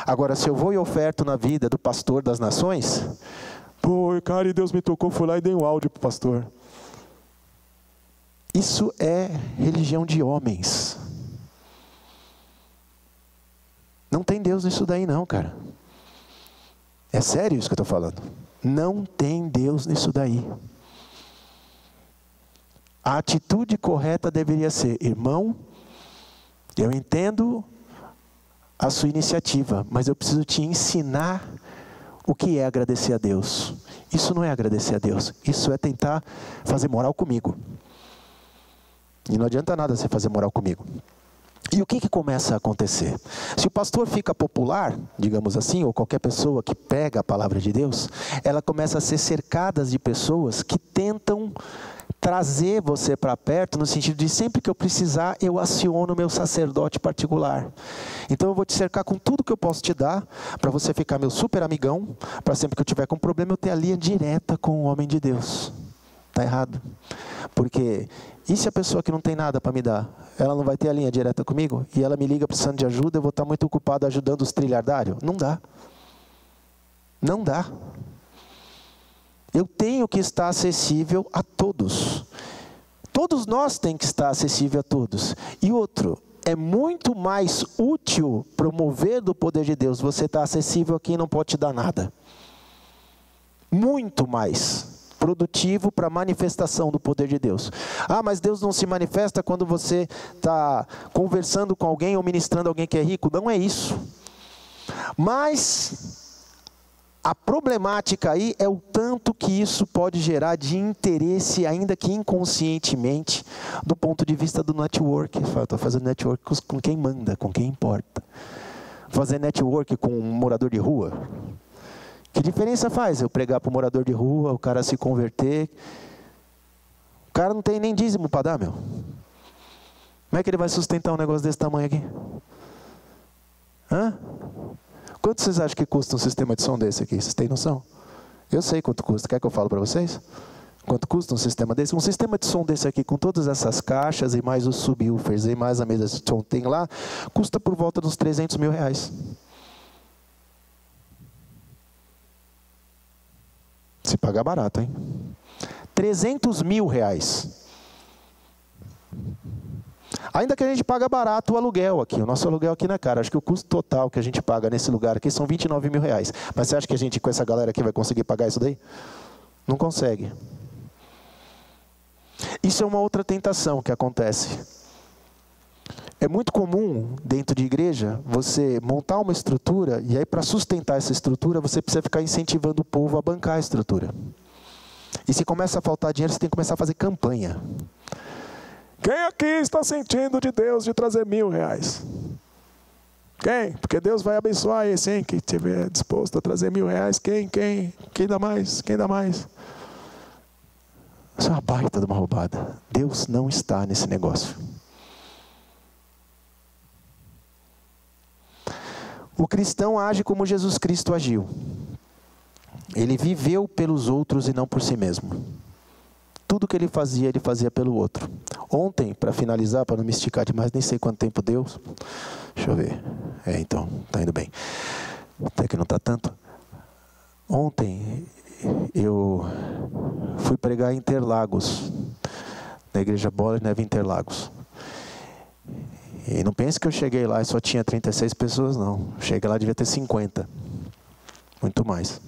Agora, se eu vou e oferto na vida do pastor das nações, pô, cara, e Deus me tocou, fui lá e dei um áudio para o pastor. Isso é religião de homens. Não tem Deus nisso daí não, cara. É sério isso que eu estou falando. Não tem Deus nisso daí. A atitude correta deveria ser: irmão, eu entendo a sua iniciativa, mas eu preciso te ensinar o que é agradecer a Deus. Isso não é agradecer a Deus, isso é tentar fazer moral comigo. E não adianta nada você fazer moral comigo. E o que começa a acontecer? Se o pastor fica popular, digamos assim, ou qualquer pessoa que pega a palavra de Deus, ela começa a ser cercada de pessoas que tentam trazer você para perto, no sentido de sempre que eu precisar, eu aciono o meu sacerdote particular. Então eu vou te cercar com tudo que eu posso te dar, para você ficar meu super amigão, para sempre que eu tiver com problema, eu ter a linha direta com o homem de Deus. Está errado. Porque, e se a pessoa que não tem nada para me dar, ela não vai ter a linha direta comigo? E ela me liga precisando de ajuda, eu vou estar muito ocupado ajudando os trilhardários? Não dá. Não dá. Eu tenho que estar acessível a todos. Todos nós temos que estar acessível a todos. E outro, é muito mais útil promover do poder de Deus você estar acessível a quem não pode te dar nada. Muito mais produtivo para a manifestação do poder de Deus. Ah, mas Deus não se manifesta quando você está conversando com alguém ou ministrando alguém que é rico. Não é isso. Mas a problemática aí é o tanto que isso pode gerar de interesse, ainda que inconscientemente, do ponto de vista do network. Estou fazendo network com quem manda, com quem importa. Fazer network com um morador de rua. Que diferença faz eu pregar para o morador de rua, o cara se converter? O cara não tem nem dízimo para dar, meu. Como é que ele vai sustentar um negócio desse tamanho aqui? Hã? Quanto vocês acham que custa um sistema de som desse aqui? Vocês têm noção? Eu sei quanto custa. Quer que eu fale para vocês? Quanto custa um sistema desse? Um sistema de som desse aqui, com todas essas caixas e mais os subwoofers e mais a mesa de som tem lá, custa por volta dos R$300 mil. Se pagar barato, hein? R$300 mil. Ainda que a gente paga barato o aluguel aqui. O nosso aluguel aqui, né, cara? Acho que o custo total que a gente paga nesse lugar aqui são R$29 mil. Mas você acha que a gente, com essa galera aqui, vai conseguir pagar isso daí? Não consegue. Isso é uma outra tentação que acontece. É muito comum, dentro de igreja, você montar uma estrutura, e aí para sustentar essa estrutura, você precisa ficar incentivando o povo a bancar a estrutura. E se começa a faltar dinheiro, você tem que começar a fazer campanha. Quem aqui está sentindo de Deus de trazer R$1.000? Quem? Porque Deus vai abençoar esse, hein? Quem estiver disposto a trazer R$1.000, quem? Quem dá mais? Quem dá mais? Isso é uma baita de uma roubada. Deus não está nesse negócio. O cristão age como Jesus Cristo agiu. Ele viveu pelos outros e não por si mesmo. Tudo que ele fazia pelo outro. Ontem, para finalizar, para não me esticar demais, nem sei quanto tempo deu. Deixa eu ver. Então, está indo bem. Até que não está tanto. Ontem, eu fui pregar em Interlagos, na igreja Bola de Neve Interlagos. E não pense que eu cheguei lá e só tinha 36 pessoas, não. Cheguei lá, devia ter 50. Muito mais.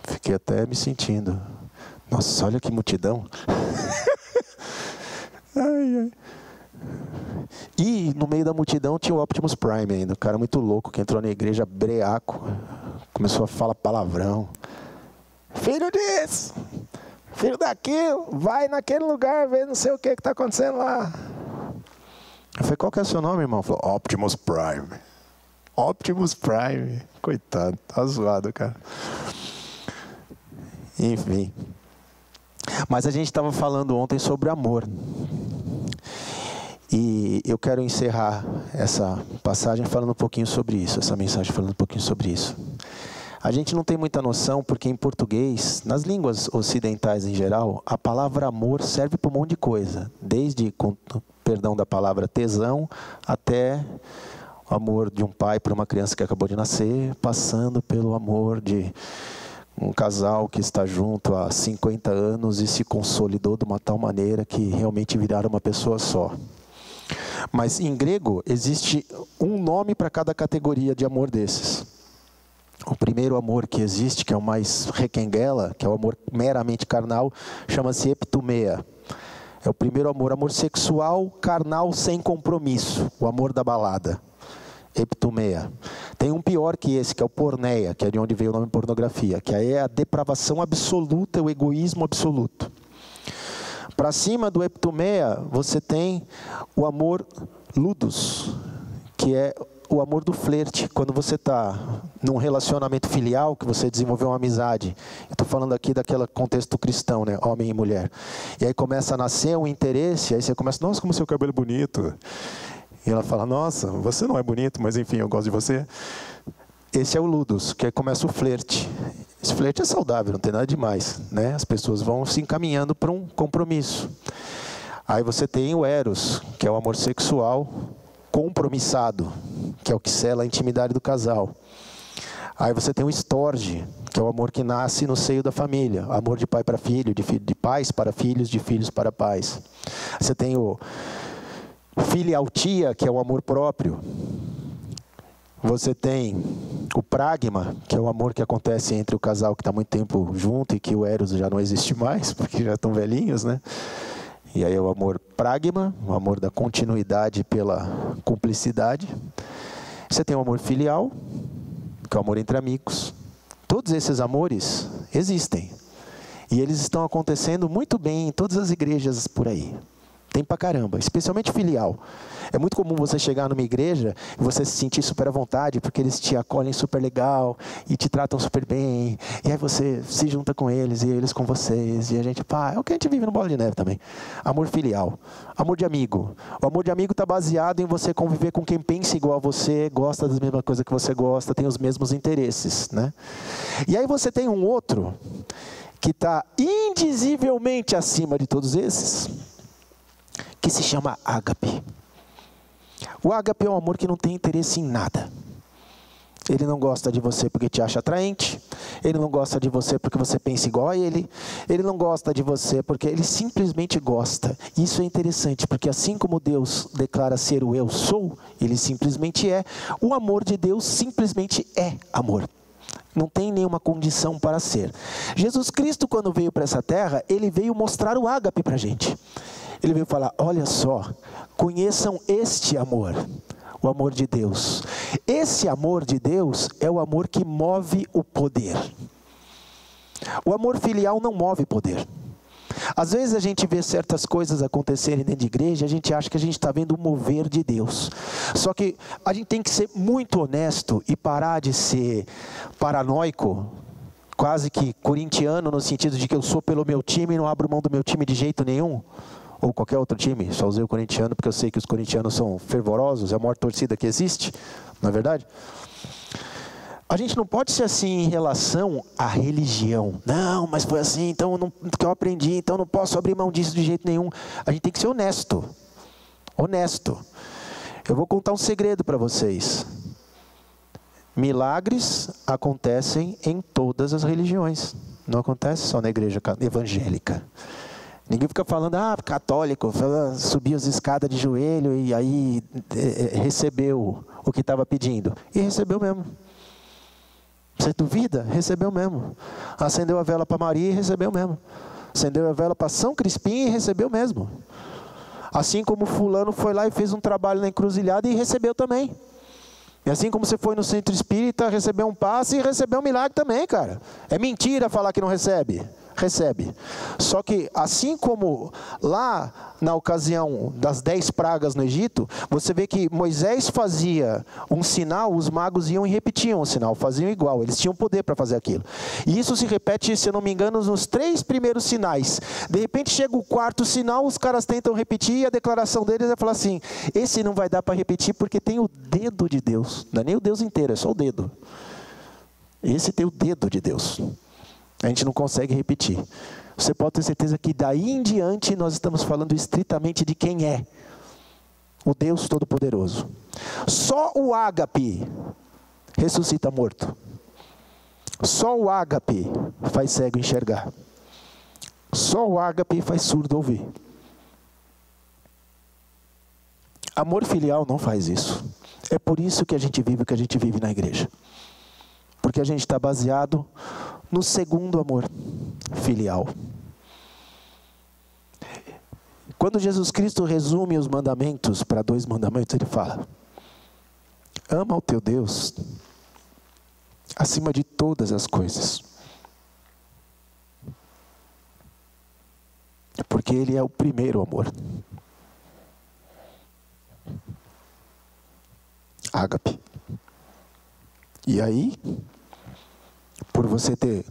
Fiquei até me sentindo. Nossa, olha que multidão. Ai, ai. E no meio da multidão tinha o Optimus Prime ainda. Um cara muito louco que entrou na igreja breaco. Começou a falar palavrão. Filho disso, filho daquilo, vai naquele lugar ver não sei o que está acontecendo lá. Eu falei, qual que é o seu nome, irmão? Ele falou, Optimus Prime. Optimus Prime. Coitado, tá zoado, cara. Enfim. Mas a gente estava falando ontem sobre amor. E eu quero encerrar essa passagem falando um pouquinho sobre isso. Essa mensagem falando um pouquinho sobre isso. A gente não tem muita noção, porque em português, nas línguas ocidentais em geral, a palavra amor serve para um monte de coisa. Desde, com perdão da palavra, tesão, até o amor de um pai para uma criança que acabou de nascer, passando pelo amor de um casal que está junto há 50 anos e se consolidou de uma tal maneira que realmente viraram uma pessoa só. Mas em grego, existe um nome para cada categoria de amor desses. O primeiro amor que existe, que é o mais requenguela, que é o amor meramente carnal, chama-se epitumeia. É o primeiro amor, amor sexual, carnal, sem compromisso. O amor da balada. Epitumeia. Tem um pior que esse, que é o porneia, que é de onde veio o nome pornografia, que aí é a depravação absoluta, o egoísmo absoluto. Para cima do epitumeia, você tem o amor ludus, que é o amor do flerte. Quando você está num relacionamento filial, que você desenvolveu uma amizade. Eu estou falando aqui daquele contexto cristão, né? Homem e mulher. E aí começa a nascer um interesse, aí você começa, nossa, como seu cabelo é bonito. E ela fala, nossa, você não é bonito, mas enfim, eu gosto de você. Esse é o ludus, que aí começa o flerte. Esse flerte é saudável, não tem nada demais, né? As pessoas vão se encaminhando para um compromisso. Aí você tem o eros, que é o amor sexual compromissado, que é o que sela a intimidade do casal. Aí você tem o storge, que é o amor que nasce no seio da família. Amor de pai para filho, de pais para filhos, de filhos para pais. Você tem o filialtia, que é o amor próprio. Você tem o pragma, que é o amor que acontece entre o casal que está muito tempo junto e que o eros já não existe mais, porque já estão velhinhos, né? E aí é o amor pragma, o amor da continuidade pela cumplicidade. Você tem o amor filial, que é o amor entre amigos. Todos esses amores existem. E eles estão acontecendo muito bem em todas as igrejas por aí. Tem pra caramba, especialmente filial. É muito comum você chegar numa igreja e você se sentir super à vontade, porque eles te acolhem super legal e te tratam super bem. E aí você se junta com eles e eles com vocês. E a gente, pá, é o que a gente vive no Bola de Neve também. Amor filial. Amor de amigo. O amor de amigo está baseado em você conviver com quem pensa igual a você, gosta das mesmas coisas que você gosta, tem os mesmos interesses, né? E aí você tem um outro que está indizivelmente acima de todos esses, que se chama ágape. O ágape é um amor que não tem interesse em nada. Ele não gosta de você porque te acha atraente. Ele não gosta de você porque você pensa igual a ele. Ele não gosta de você porque ele simplesmente gosta. Isso é interessante, porque assim como Deus declara ser o eu sou, ele simplesmente é. O amor de Deus simplesmente é amor. Não tem nenhuma condição para ser. Jesus Cristo, quando veio para essa terra, ele veio mostrar o ágape para a gente. Ele veio falar, olha só, conheçam este amor, o amor de Deus. Esse amor de Deus é o amor que move o poder. O amor filial não move poder. Às vezes a gente vê certas coisas acontecerem dentro de igreja, a gente acha que a gente está vendo o mover de Deus. Só que a gente tem que ser muito honesto e parar de ser paranoico, quase que corintiano, no sentido de que eu sou pelo meu time e não abro mão do meu time de jeito nenhum. Ou qualquer outro time, só usei o corintiano porque eu sei que os corintianos são fervorosos, é a maior torcida que existe, não é verdade? A gente não pode ser assim em relação à religião. Não, mas foi assim, então que eu aprendi, então não posso abrir mão disso de jeito nenhum. A gente tem que ser honesto. Honesto. Eu vou contar um segredo para vocês. Milagres acontecem em todas as religiões. Não acontece só na igreja evangélica. Ninguém fica falando, católico, subiu as escadas de joelho e aí recebeu o que estava pedindo. E recebeu mesmo. Você duvida? Recebeu mesmo. Acendeu a vela para Maria e recebeu mesmo. Acendeu a vela para São Crispim e recebeu mesmo. Assim como fulano foi lá e fez um trabalho na encruzilhada e recebeu também. E assim como você foi no centro espírita, recebeu um passe e recebeu um milagre também, cara. É mentira falar que não recebe. Recebe. Só que assim como lá na ocasião das 10 pragas no Egito, você vê que Moisés fazia um sinal, os magos iam e repetiam o sinal, faziam igual, eles tinham poder para fazer aquilo. E isso se repete, se eu não me engano, nos 3 primeiros sinais. De repente chega o 4º sinal, os caras tentam repetir e a declaração deles é falar assim, esse não vai dar para repetir porque tem o dedo de Deus. Não é nem o Deus inteiro, é só o dedo. Esse tem o dedo de Deus. A gente não consegue repetir. Você pode ter certeza que daí em diante nós estamos falando estritamente de quem é o Deus Todo-Poderoso. Só o ágape ressuscita morto. Só o ágape faz cego enxergar. Só o ágape faz surdo ouvir. Amor filial não faz isso. É por isso que a gente vive o que a gente vive na igreja. Porque a gente está baseado no segundo amor, filial. Quando Jesus Cristo resume os mandamentos para 2 mandamentos, ele fala, ama o teu Deus acima de todas as coisas. Porque Ele é o primeiro amor. Ágape. E aí, por você ter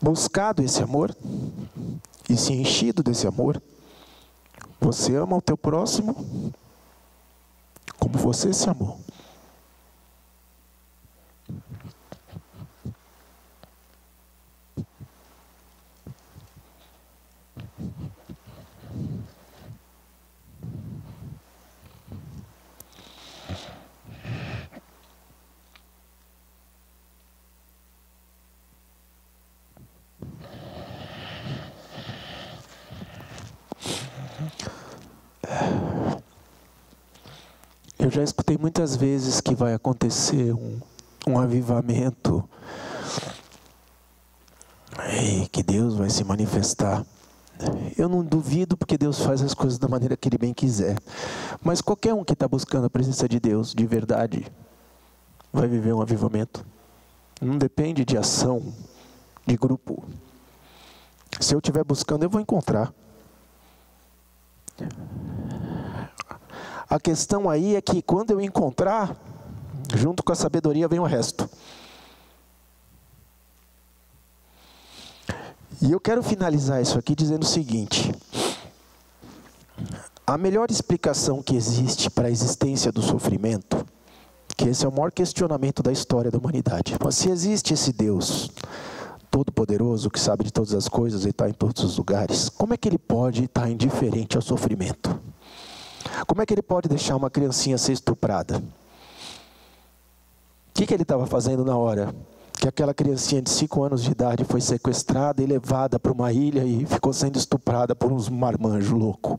buscado esse amor e se enchido desse amor, você ama o teu próximo como você se amou. Eu já escutei muitas vezes que vai acontecer um avivamento e que Deus vai se manifestar. Eu não duvido, porque Deus faz as coisas da maneira que Ele bem quiser. Mas qualquer um que está buscando a presença de Deus de verdade vai viver um avivamento. Não depende de ação, de grupo. Se eu estiver buscando, eu vou encontrar. A questão aí é que quando eu encontrar, junto com a sabedoria vem o resto. E eu quero finalizar isso aqui dizendo o seguinte: a melhor explicação que existe para a existência do sofrimento, que esse é o maior questionamento da história da humanidade. Mas se existe esse Deus todo-poderoso, que sabe de todas as coisas e está em todos os lugares, como é que Ele pode estar indiferente ao sofrimento? Como é que Ele pode deixar uma criancinha ser estuprada? O que Ele estava fazendo na hora que aquela criancinha de 5 anos de idade foi sequestrada e levada para uma ilha e ficou sendo estuprada por uns marmanjos loucos?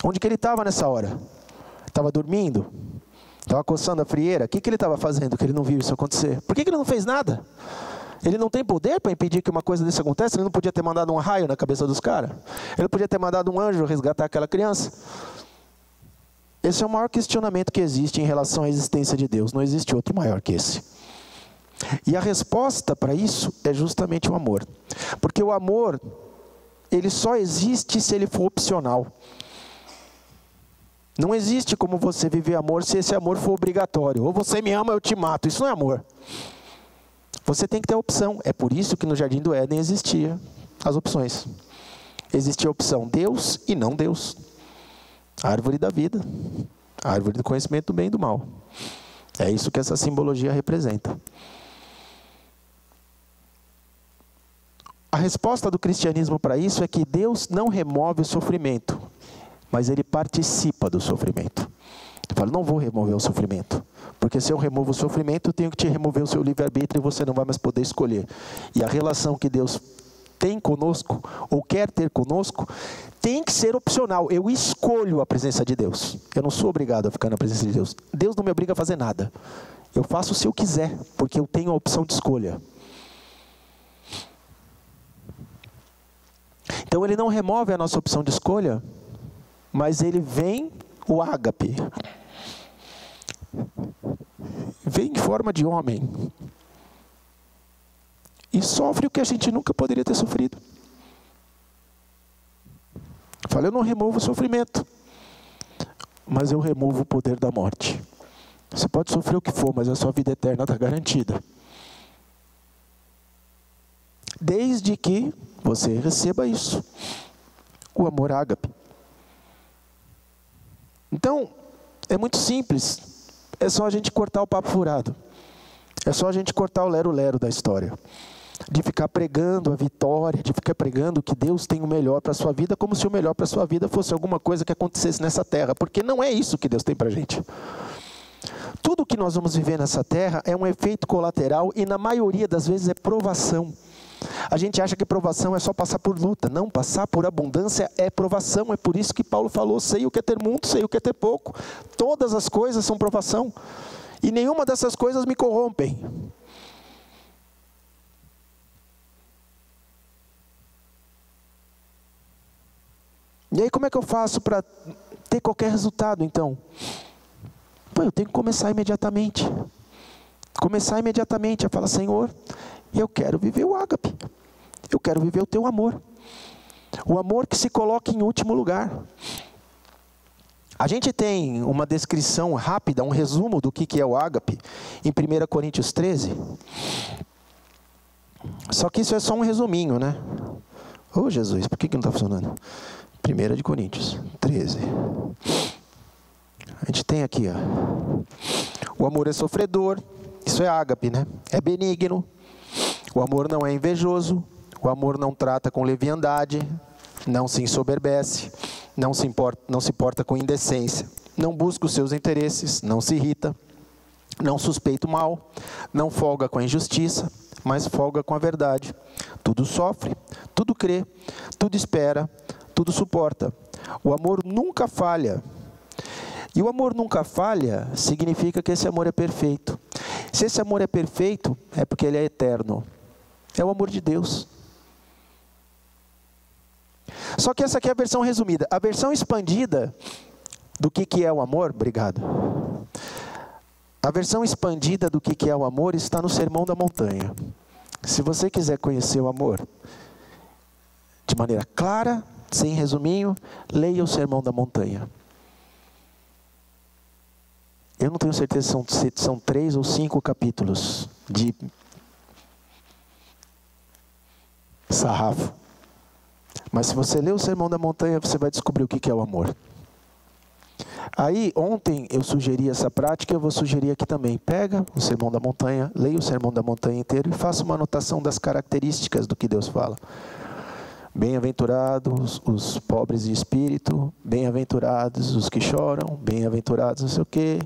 Onde que Ele estava nessa hora? Estava dormindo? Estava coçando a frieira? O que Ele estava fazendo que Ele não viu isso acontecer? Por que Ele não fez nada? Ele não tem poder para impedir que uma coisa dessa aconteça? Ele não podia ter mandado um raio na cabeça dos caras? Ele podia ter mandado um anjo resgatar aquela criança? Esse é o maior questionamento que existe em relação à existência de Deus. Não existe outro maior que esse. E a resposta para isso é justamente o amor. Porque o amor, ele só existe se ele for opcional. Não existe como você viver amor se esse amor for obrigatório. Ou você me ama, eu te mato. Isso não é amor. Você tem que ter opção. É por isso que no Jardim do Éden existia as opções. Existia a opção Deus e não Deus. A árvore da vida, a árvore do conhecimento do bem e do mal. É isso que essa simbologia representa. A resposta do cristianismo para isso é que Deus não remove o sofrimento, mas Ele participa do sofrimento. Ele fala: não vou remover o sofrimento, porque se eu removo o sofrimento, eu tenho que te remover o seu livre-arbítrio e você não vai mais poder escolher. E a relação que Deus tem conosco, ou quer ter conosco, tem que ser opcional. Eu escolho a presença de Deus. Eu não sou obrigado a ficar na presença de Deus. Deus não me obriga a fazer nada. Eu faço se eu quiser, porque eu tenho a opção de escolha. Então Ele não remove a nossa opção de escolha, mas Ele vem, o ágape, vem em forma de homem e sofre o que a gente nunca poderia ter sofrido. Fala: eu não removo o sofrimento, mas eu removo o poder da morte. Você pode sofrer o que for, mas a sua vida eterna está garantida. Desde que você receba isso, o amor ágape. Então, é muito simples. É só a gente cortar o papo furado. É só a gente cortar o lero-lero da história. De ficar pregando a vitória, de ficar pregando que Deus tem o melhor para a sua vida, como se o melhor para a sua vida fosse alguma coisa que acontecesse nessa terra. Porque não é isso que Deus tem para a gente. Tudo que nós vamos viver nessa terra é um efeito colateral e na maioria das vezes é provação. A gente acha que provação é só passar por luta. Não, passar por abundância é provação. É por isso que Paulo falou: sei o que é ter muito, sei o que é ter pouco. Todas as coisas são provação. E nenhuma dessas coisas me corrompem. E aí como é que eu faço para ter qualquer resultado então? Eu tenho que começar imediatamente. Começar imediatamente a falar: Senhor, eu quero viver o ágape. Eu quero viver o teu amor. O amor que se coloca em último lugar. A gente tem uma descrição rápida, um resumo do que é o ágape, em 1 Coríntios 13. Só que isso é só um resuminho, né? Ô Jesus, por que não está funcionando? 1 Coríntios 13. A gente tem aqui, ó. O amor é sofredor, isso é ágape, né? É benigno. O amor não é invejoso. O amor não trata com leviandade. Não se ensoberbece. Não se porta com indecência. Não busca os seus interesses. Não se irrita. Não suspeita o mal. Não folga com a injustiça, mas folga com a verdade. Tudo sofre, tudo crê, tudo espera, tudo suporta. O amor nunca falha. E o amor nunca falha significa que esse amor é perfeito. Se esse amor é perfeito, é porque ele é eterno. É o amor de Deus. Só que essa aqui é a versão resumida. A versão expandida do que é o amor, obrigado. A versão expandida do que é o amor está no Sermão da Montanha. Se você quiser conhecer o amor de maneira clara, sem resuminho, leia o Sermão da Montanha. Eu não tenho certeza se são 3 ou 5 capítulos de sarrafo. Mas se você ler o Sermão da Montanha, você vai descobrir o que é o amor. Aí, ontem eu sugeri essa prática, eu vou sugerir aqui também. Pega o Sermão da Montanha, leia o Sermão da Montanha inteiro e faça uma anotação das características do que Deus fala. Bem-aventurados os pobres de espírito, bem-aventurados os que choram, bem-aventurados não sei o quê.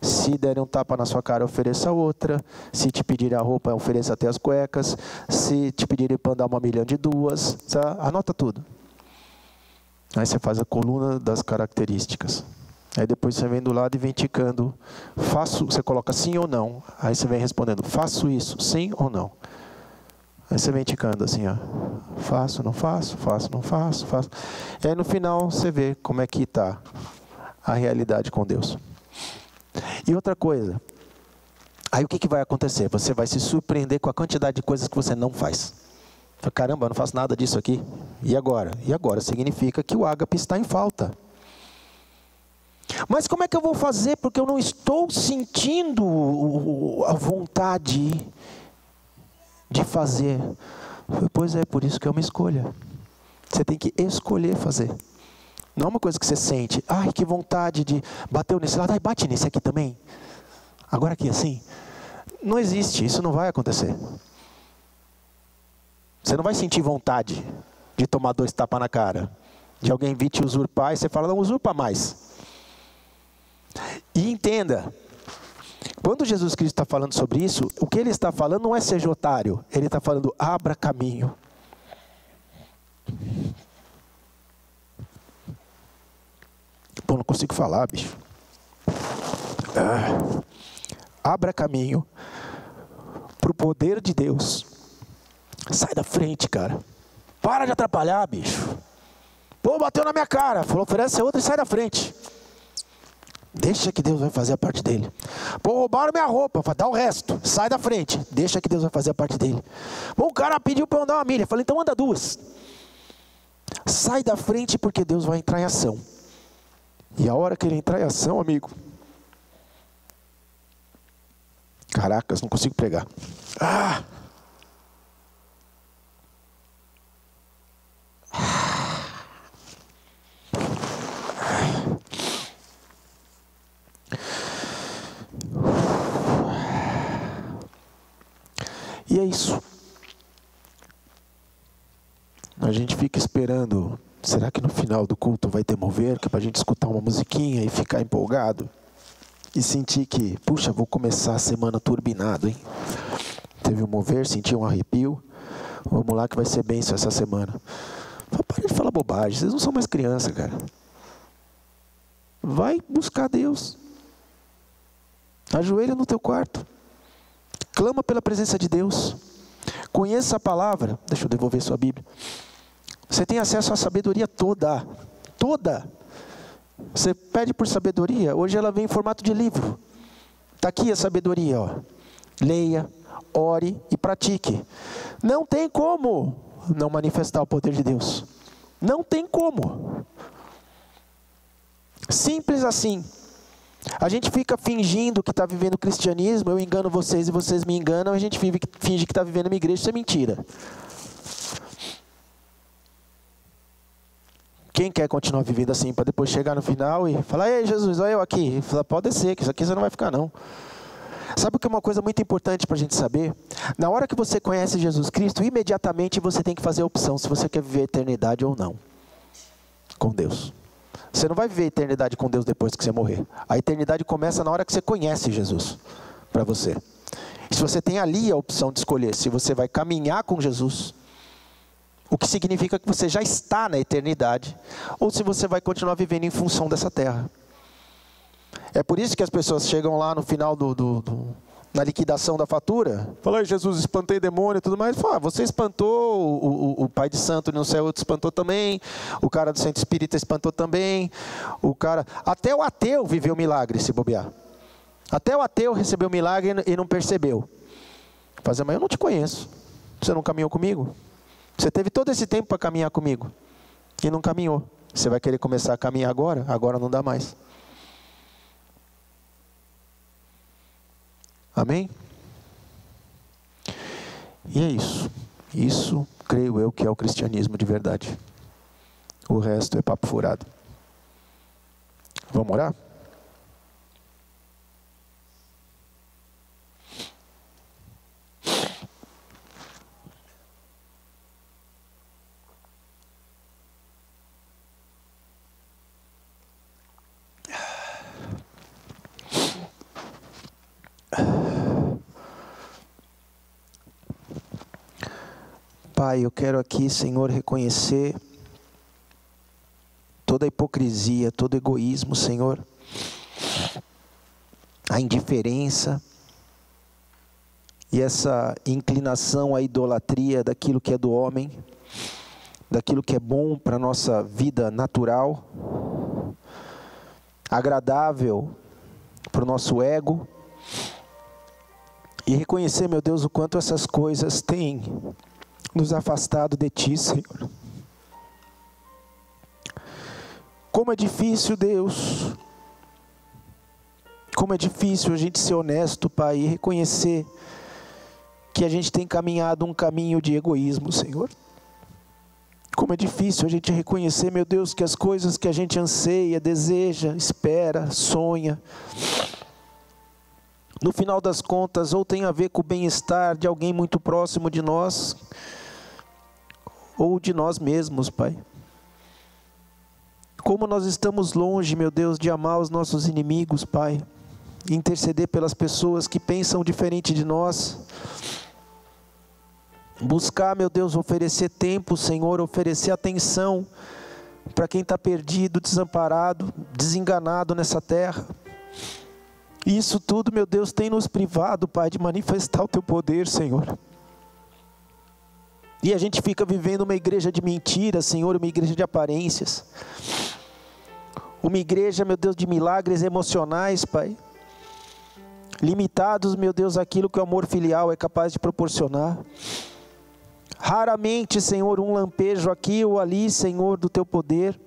Se derem um tapa na sua cara, ofereça outra. Se te pedirem a roupa, ofereça até as cuecas. Se te pedirem para andar 1.000.000 de 2, tá? Anota tudo. Aí você faz a coluna das características. Aí depois você vem do lado e vem ticando. Você coloca sim ou não. Aí você vem respondendo, faço isso, sim ou não. Aí você vem ticando assim, ó. Faço, não faço, faço, não faço, faço. E aí no final você vê como é que está a realidade com Deus. E outra coisa. Aí o que vai acontecer? Você vai se surpreender com a quantidade de coisas que você não faz. Caramba, eu não faço nada disso aqui. E agora? E agora significa que o ágape está em falta. Mas como é que eu vou fazer? Porque eu não estou sentindo a vontade de fazer. Pois é, por isso que é uma escolha. Você tem que escolher fazer. Não é uma coisa que você sente. Ai, que vontade de... Bateu nesse lado. Ai, bate nesse aqui também. Agora aqui assim. Não existe. Isso não vai acontecer. Você não vai sentir vontade de tomar 2 tapas na cara. De alguém vir te usurpar e você fala, não usurpa mais. E entenda, quando Jesus Cristo está falando sobre isso, o que ele está falando não é seja otário. Ele está falando, abra caminho. Pô, não consigo falar, bicho. Abra caminho para o poder de Deus. Sai da frente, cara. Para de atrapalhar, bicho. Pô, bateu na minha cara. Falou, oferece outra e sai da frente. Deixa que Deus vai fazer a parte dele. Pô, roubaram minha roupa. Dá o resto. Sai da frente. Deixa que Deus vai fazer a parte dele. Pô, o cara pediu para eu andar 1 milha. Falei, então anda 2. Sai da frente porque Deus vai entrar em ação. E a hora que ele entrar em ação, amigo. Caracas, não consigo pregar. E é isso. A gente fica esperando. Será que no final do culto vai ter mover? Que é para a gente escutar uma musiquinha e ficar empolgado? E sentir que, puxa, vou começar a semana turbinado, hein? Teve um mover, senti um arrepio. Vamos lá que vai ser bênção essa semana. Para de falar bobagem, vocês não são mais criança, cara. Vai buscar Deus. Ajoelha no teu quarto. Clama pela presença de Deus. Conheça a palavra. Deixa eu devolver sua Bíblia. Você tem acesso à sabedoria toda. Toda. Você pede por sabedoria. Hoje ela vem em formato de livro. Está aqui a sabedoria. Ó. Leia, ore e pratique. Não tem como não manifestar o poder de Deus. Não tem como. Simples assim. A gente fica fingindo que está vivendo o cristianismo, eu engano vocês e vocês me enganam, a gente finge que está vivendo uma igreja, isso é mentira. Quem quer continuar vivendo assim, para depois chegar no final e falar, ei Jesus, olha eu aqui. E falar, pode descer, que isso aqui você não vai ficar não. Sabe o que é uma coisa muito importante para a gente saber? Na hora que você conhece Jesus Cristo, imediatamente você tem que fazer a opção, se você quer viver a eternidade ou não, com Deus. Você não vai viver a eternidade com Deus depois que você morrer. A eternidade começa na hora que você conhece Jesus para você. E se você tem ali a opção de escolher se você vai caminhar com Jesus, o que significa que você já está na eternidade, ou se você vai continuar vivendo em função dessa terra. É por isso que as pessoas chegam lá no final na liquidação da fatura, falam, Jesus, espantei demônio e tudo mais. Fala, você espantou, o pai de santo no céu espantou também, o cara do centro espírita espantou também, até o ateu viveu milagre, se bobear. Até o ateu recebeu milagre e não percebeu. Mas eu não te conheço, você não caminhou comigo? Você teve todo esse tempo para caminhar comigo e não caminhou. Você vai querer começar a caminhar agora? Agora não dá mais. Amém? E é isso. Isso, creio eu, que é o cristianismo de verdade. O resto é papo furado. Vamos orar? Pai, eu quero aqui, Senhor, reconhecer toda a hipocrisia, todo egoísmo, Senhor, a indiferença e essa inclinação à idolatria daquilo que é do homem, daquilo que é bom para a nossa vida natural, agradável para o nosso ego, e reconhecer, meu Deus, o quanto essas coisas têm nos afastado de Ti, Senhor. Como é difícil, Deus. Como é difícil a gente ser honesto, Pai, e reconhecer que a gente tem caminhado um caminho de egoísmo, Senhor. Como é difícil a gente reconhecer, meu Deus, que as coisas que a gente anseia, deseja, espera, sonha, no final das contas, ou tem a ver com o bem-estar de alguém muito próximo de nós, ou de nós mesmos, Pai. Como nós estamos longe, meu Deus, de amar os nossos inimigos, Pai. Interceder pelas pessoas que pensam diferente de nós. Buscar, meu Deus, oferecer tempo, Senhor, oferecer atenção para quem está perdido, desamparado, desenganado nessa terra. E isso tudo, meu Deus, tem nos privado, Pai, de manifestar o Teu poder, Senhor. E a gente fica vivendo uma igreja de mentiras, Senhor, uma igreja de aparências. Uma igreja, meu Deus, de milagres emocionais, Pai. Limitados, meu Deus, àquilo que o amor filial é capaz de proporcionar. Raramente, Senhor, um lampejo aqui ou ali, Senhor, do Teu poder.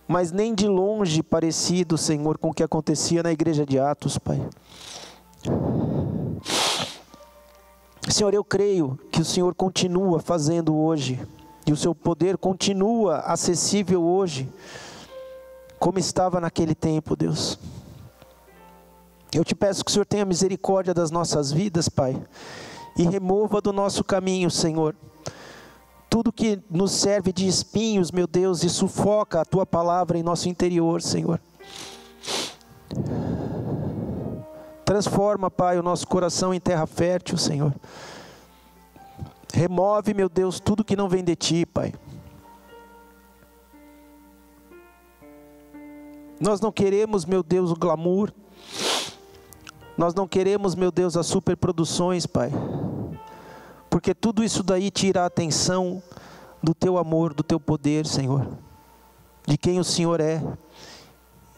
Mas nem de longe parecido, Senhor, com o que acontecia na igreja de Atos, Pai. Senhor, eu creio que o Senhor continua fazendo hoje, e o Seu poder continua acessível hoje, como estava naquele tempo, Deus. Eu te peço que o Senhor tenha misericórdia das nossas vidas, Pai, e remova do nosso caminho, Senhor, tudo que nos serve de espinhos, meu Deus, e sufoca a Tua palavra em nosso interior, Senhor. Transforma, Pai, o nosso coração em terra fértil, Senhor. Remove, meu Deus, tudo que não vem de Ti, Pai. Nós não queremos, meu Deus, o glamour. Nós não queremos, meu Deus, as superproduções, Pai. Porque tudo isso daí tira a atenção do Teu amor, do Teu poder, Senhor. De quem o Senhor é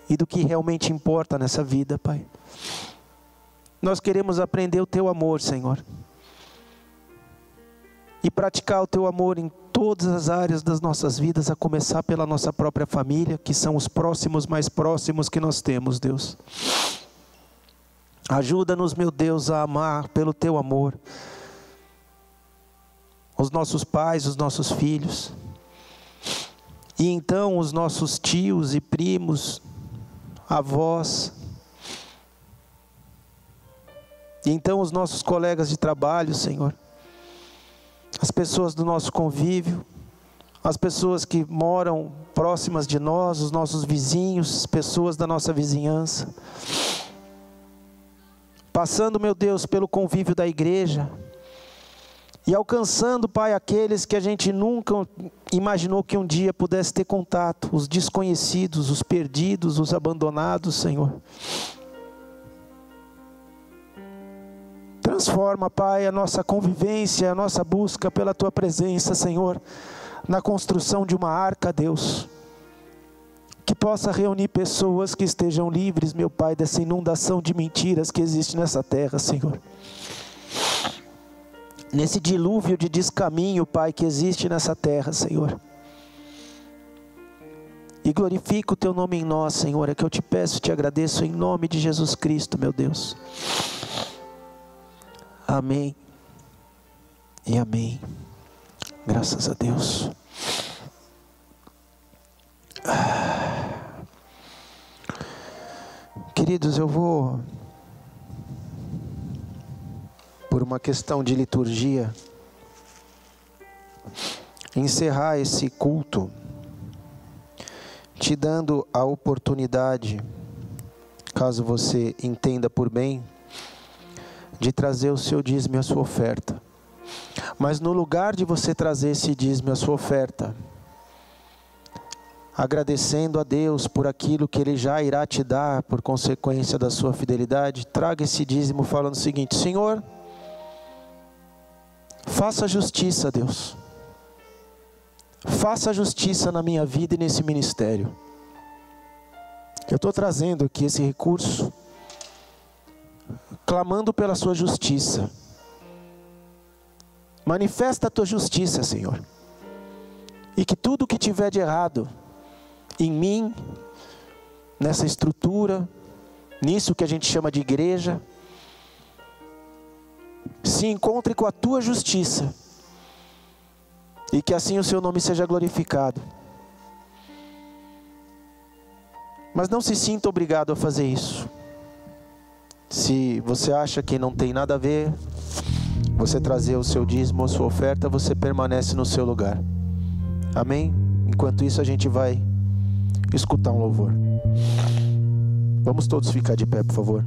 e do que realmente importa nessa vida, Pai. Nós queremos aprender o Teu amor, Senhor. E praticar o Teu amor em todas as áreas das nossas vidas, a começar pela nossa própria família, que são os próximos mais próximos que nós temos, Deus. Ajuda-nos, meu Deus, a amar pelo Teu amor os nossos pais, os nossos filhos, e então os nossos tios e primos, avós, e então os nossos colegas de trabalho, Senhor, as pessoas do nosso convívio, as pessoas que moram próximas de nós, os nossos vizinhos, as pessoas da nossa vizinhança, passando, meu Deus, pelo convívio da igreja, e alcançando, Pai, aqueles que a gente nunca imaginou que um dia pudesse ter contato, os desconhecidos, os perdidos, os abandonados, Senhor. Transforma, Pai, a nossa convivência, a nossa busca pela Tua presença, Senhor, na construção de uma arca, Deus, que possa reunir pessoas que estejam livres, meu Pai, dessa inundação de mentiras que existe nessa terra, Senhor. Nesse dilúvio de descaminho, Pai, que existe nessa terra, Senhor. E glorifica o Teu nome em nós, Senhor, é que eu te peço e te agradeço em nome de Jesus Cristo, meu Deus. Amém e amém. Graças a Deus. Queridos, eu vou, por uma questão de liturgia, encerrar esse culto, te dando a oportunidade, caso você entenda por bem, de trazer o seu dízimo e a sua oferta. Mas no lugar de você trazer esse dízimo e a sua oferta, agradecendo a Deus por aquilo que Ele já irá te dar, por consequência da sua fidelidade, traga esse dízimo falando o seguinte: Senhor, faça justiça, Deus. Faça justiça na minha vida e nesse ministério. Eu estou trazendo aqui esse recurso, clamando pela sua justiça. Manifesta a tua justiça, Senhor. E que tudo que tiver de errado em mim, nessa estrutura, nisso que a gente chama de igreja, se encontre com a tua justiça. E que assim o seu nome seja glorificado. Mas não se sinta obrigado a fazer isso. Se você acha que não tem nada a ver você trazer o seu dízimo, a sua oferta, você permanece no seu lugar. Amém? Enquanto isso a gente vai escutar um louvor. Vamos todos ficar de pé, por favor.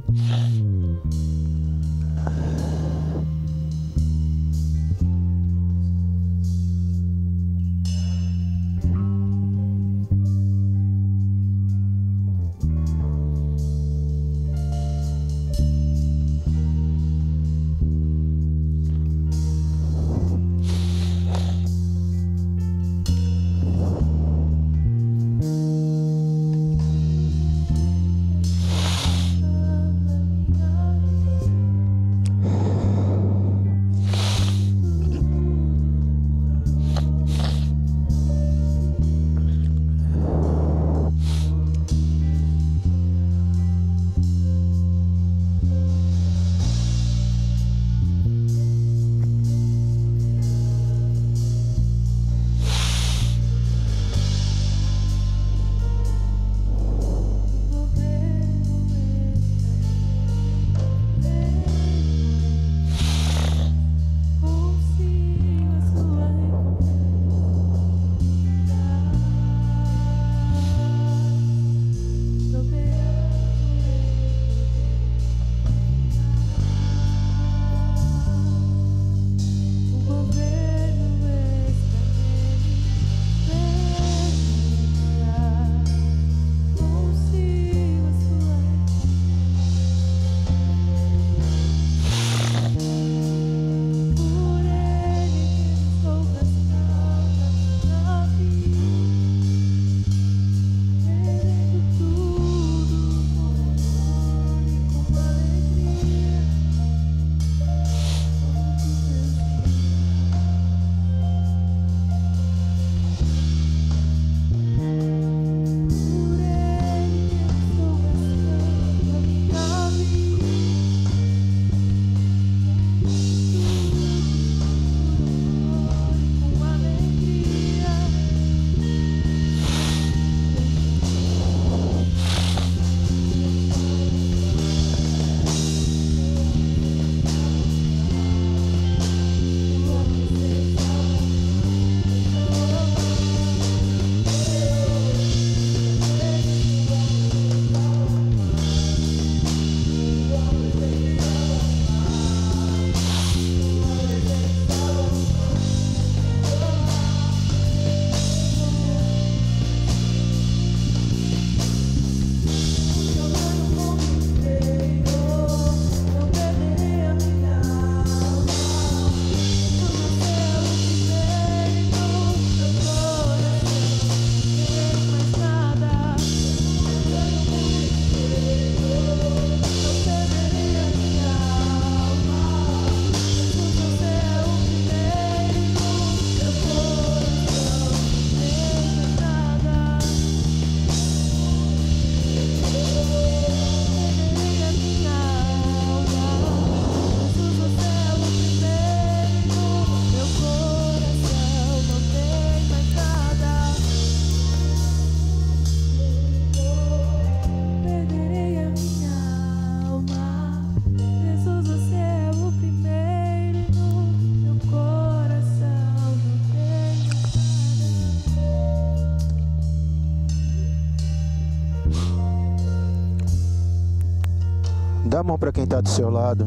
Dá a mão para quem está do seu lado.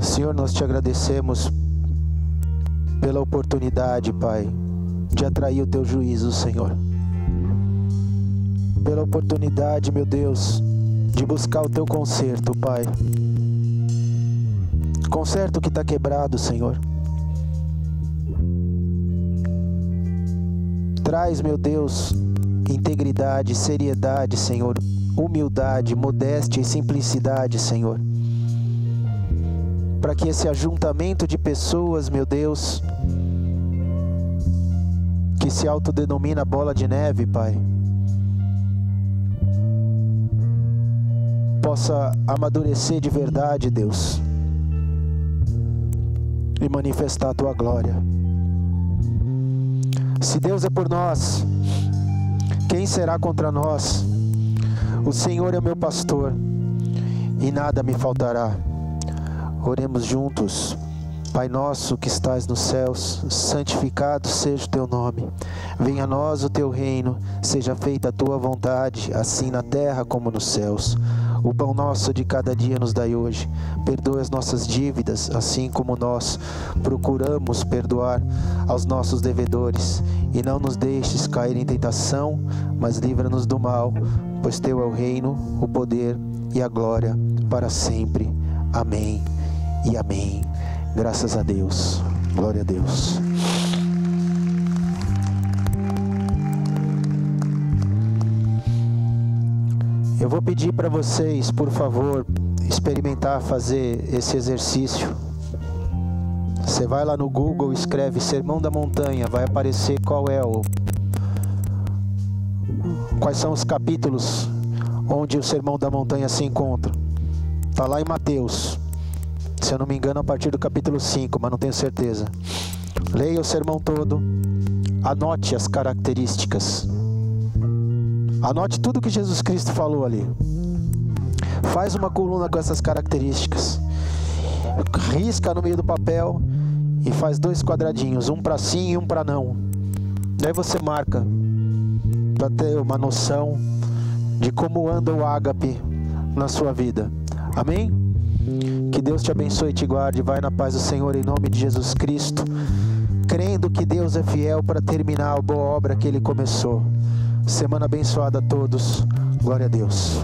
Senhor, nós te agradecemos pela oportunidade, Pai, de atrair o teu juízo, Senhor. Pela oportunidade, meu Deus, de buscar o teu conserto, Pai. Conserto que está quebrado, Senhor. Traz, meu Deus, integridade, seriedade, Senhor, humildade, modéstia e simplicidade, Senhor. Para que esse ajuntamento de pessoas, meu Deus, que se autodenomina bola de neve, Pai, possa amadurecer de verdade, Deus, e manifestar a tua glória. Se Deus é por nós, quem será contra nós? O Senhor é meu pastor e nada me faltará. Oremos juntos. Pai nosso que estás nos céus, santificado seja o teu nome. Venha a nós o teu reino, seja feita a tua vontade, assim na terra como nos céus. O pão nosso de cada dia nos dai hoje. Perdoa as nossas dívidas, assim como nós procuramos perdoar aos nossos devedores. E não nos deixes cair em tentação, mas livra-nos do mal, pois teu é o reino, o poder e a glória para sempre. Amém e amém. Graças a Deus. Glória a Deus. Eu vou pedir para vocês, por favor, experimentar fazer esse exercício. Você vai lá no Google, escreve Sermão da Montanha, vai aparecer quais são os capítulos onde o Sermão da Montanha se encontra. Está lá em Mateus. Se eu não me engano, a partir do capítulo 5, mas não tenho certeza. Leia o sermão todo, anote as características, anote tudo que Jesus Cristo falou ali. Faz uma coluna com essas características, risca no meio do papel e faz 2 quadradinhos, um para sim e um para não. Daí você marca, para ter uma noção de como anda o ágape na sua vida. Amém? Que Deus te abençoe e te guarde. Vai na paz do Senhor em nome de Jesus Cristo, crendo que Deus é fiel para terminar a boa obra que Ele começou. Semana abençoada a todos. Glória a Deus.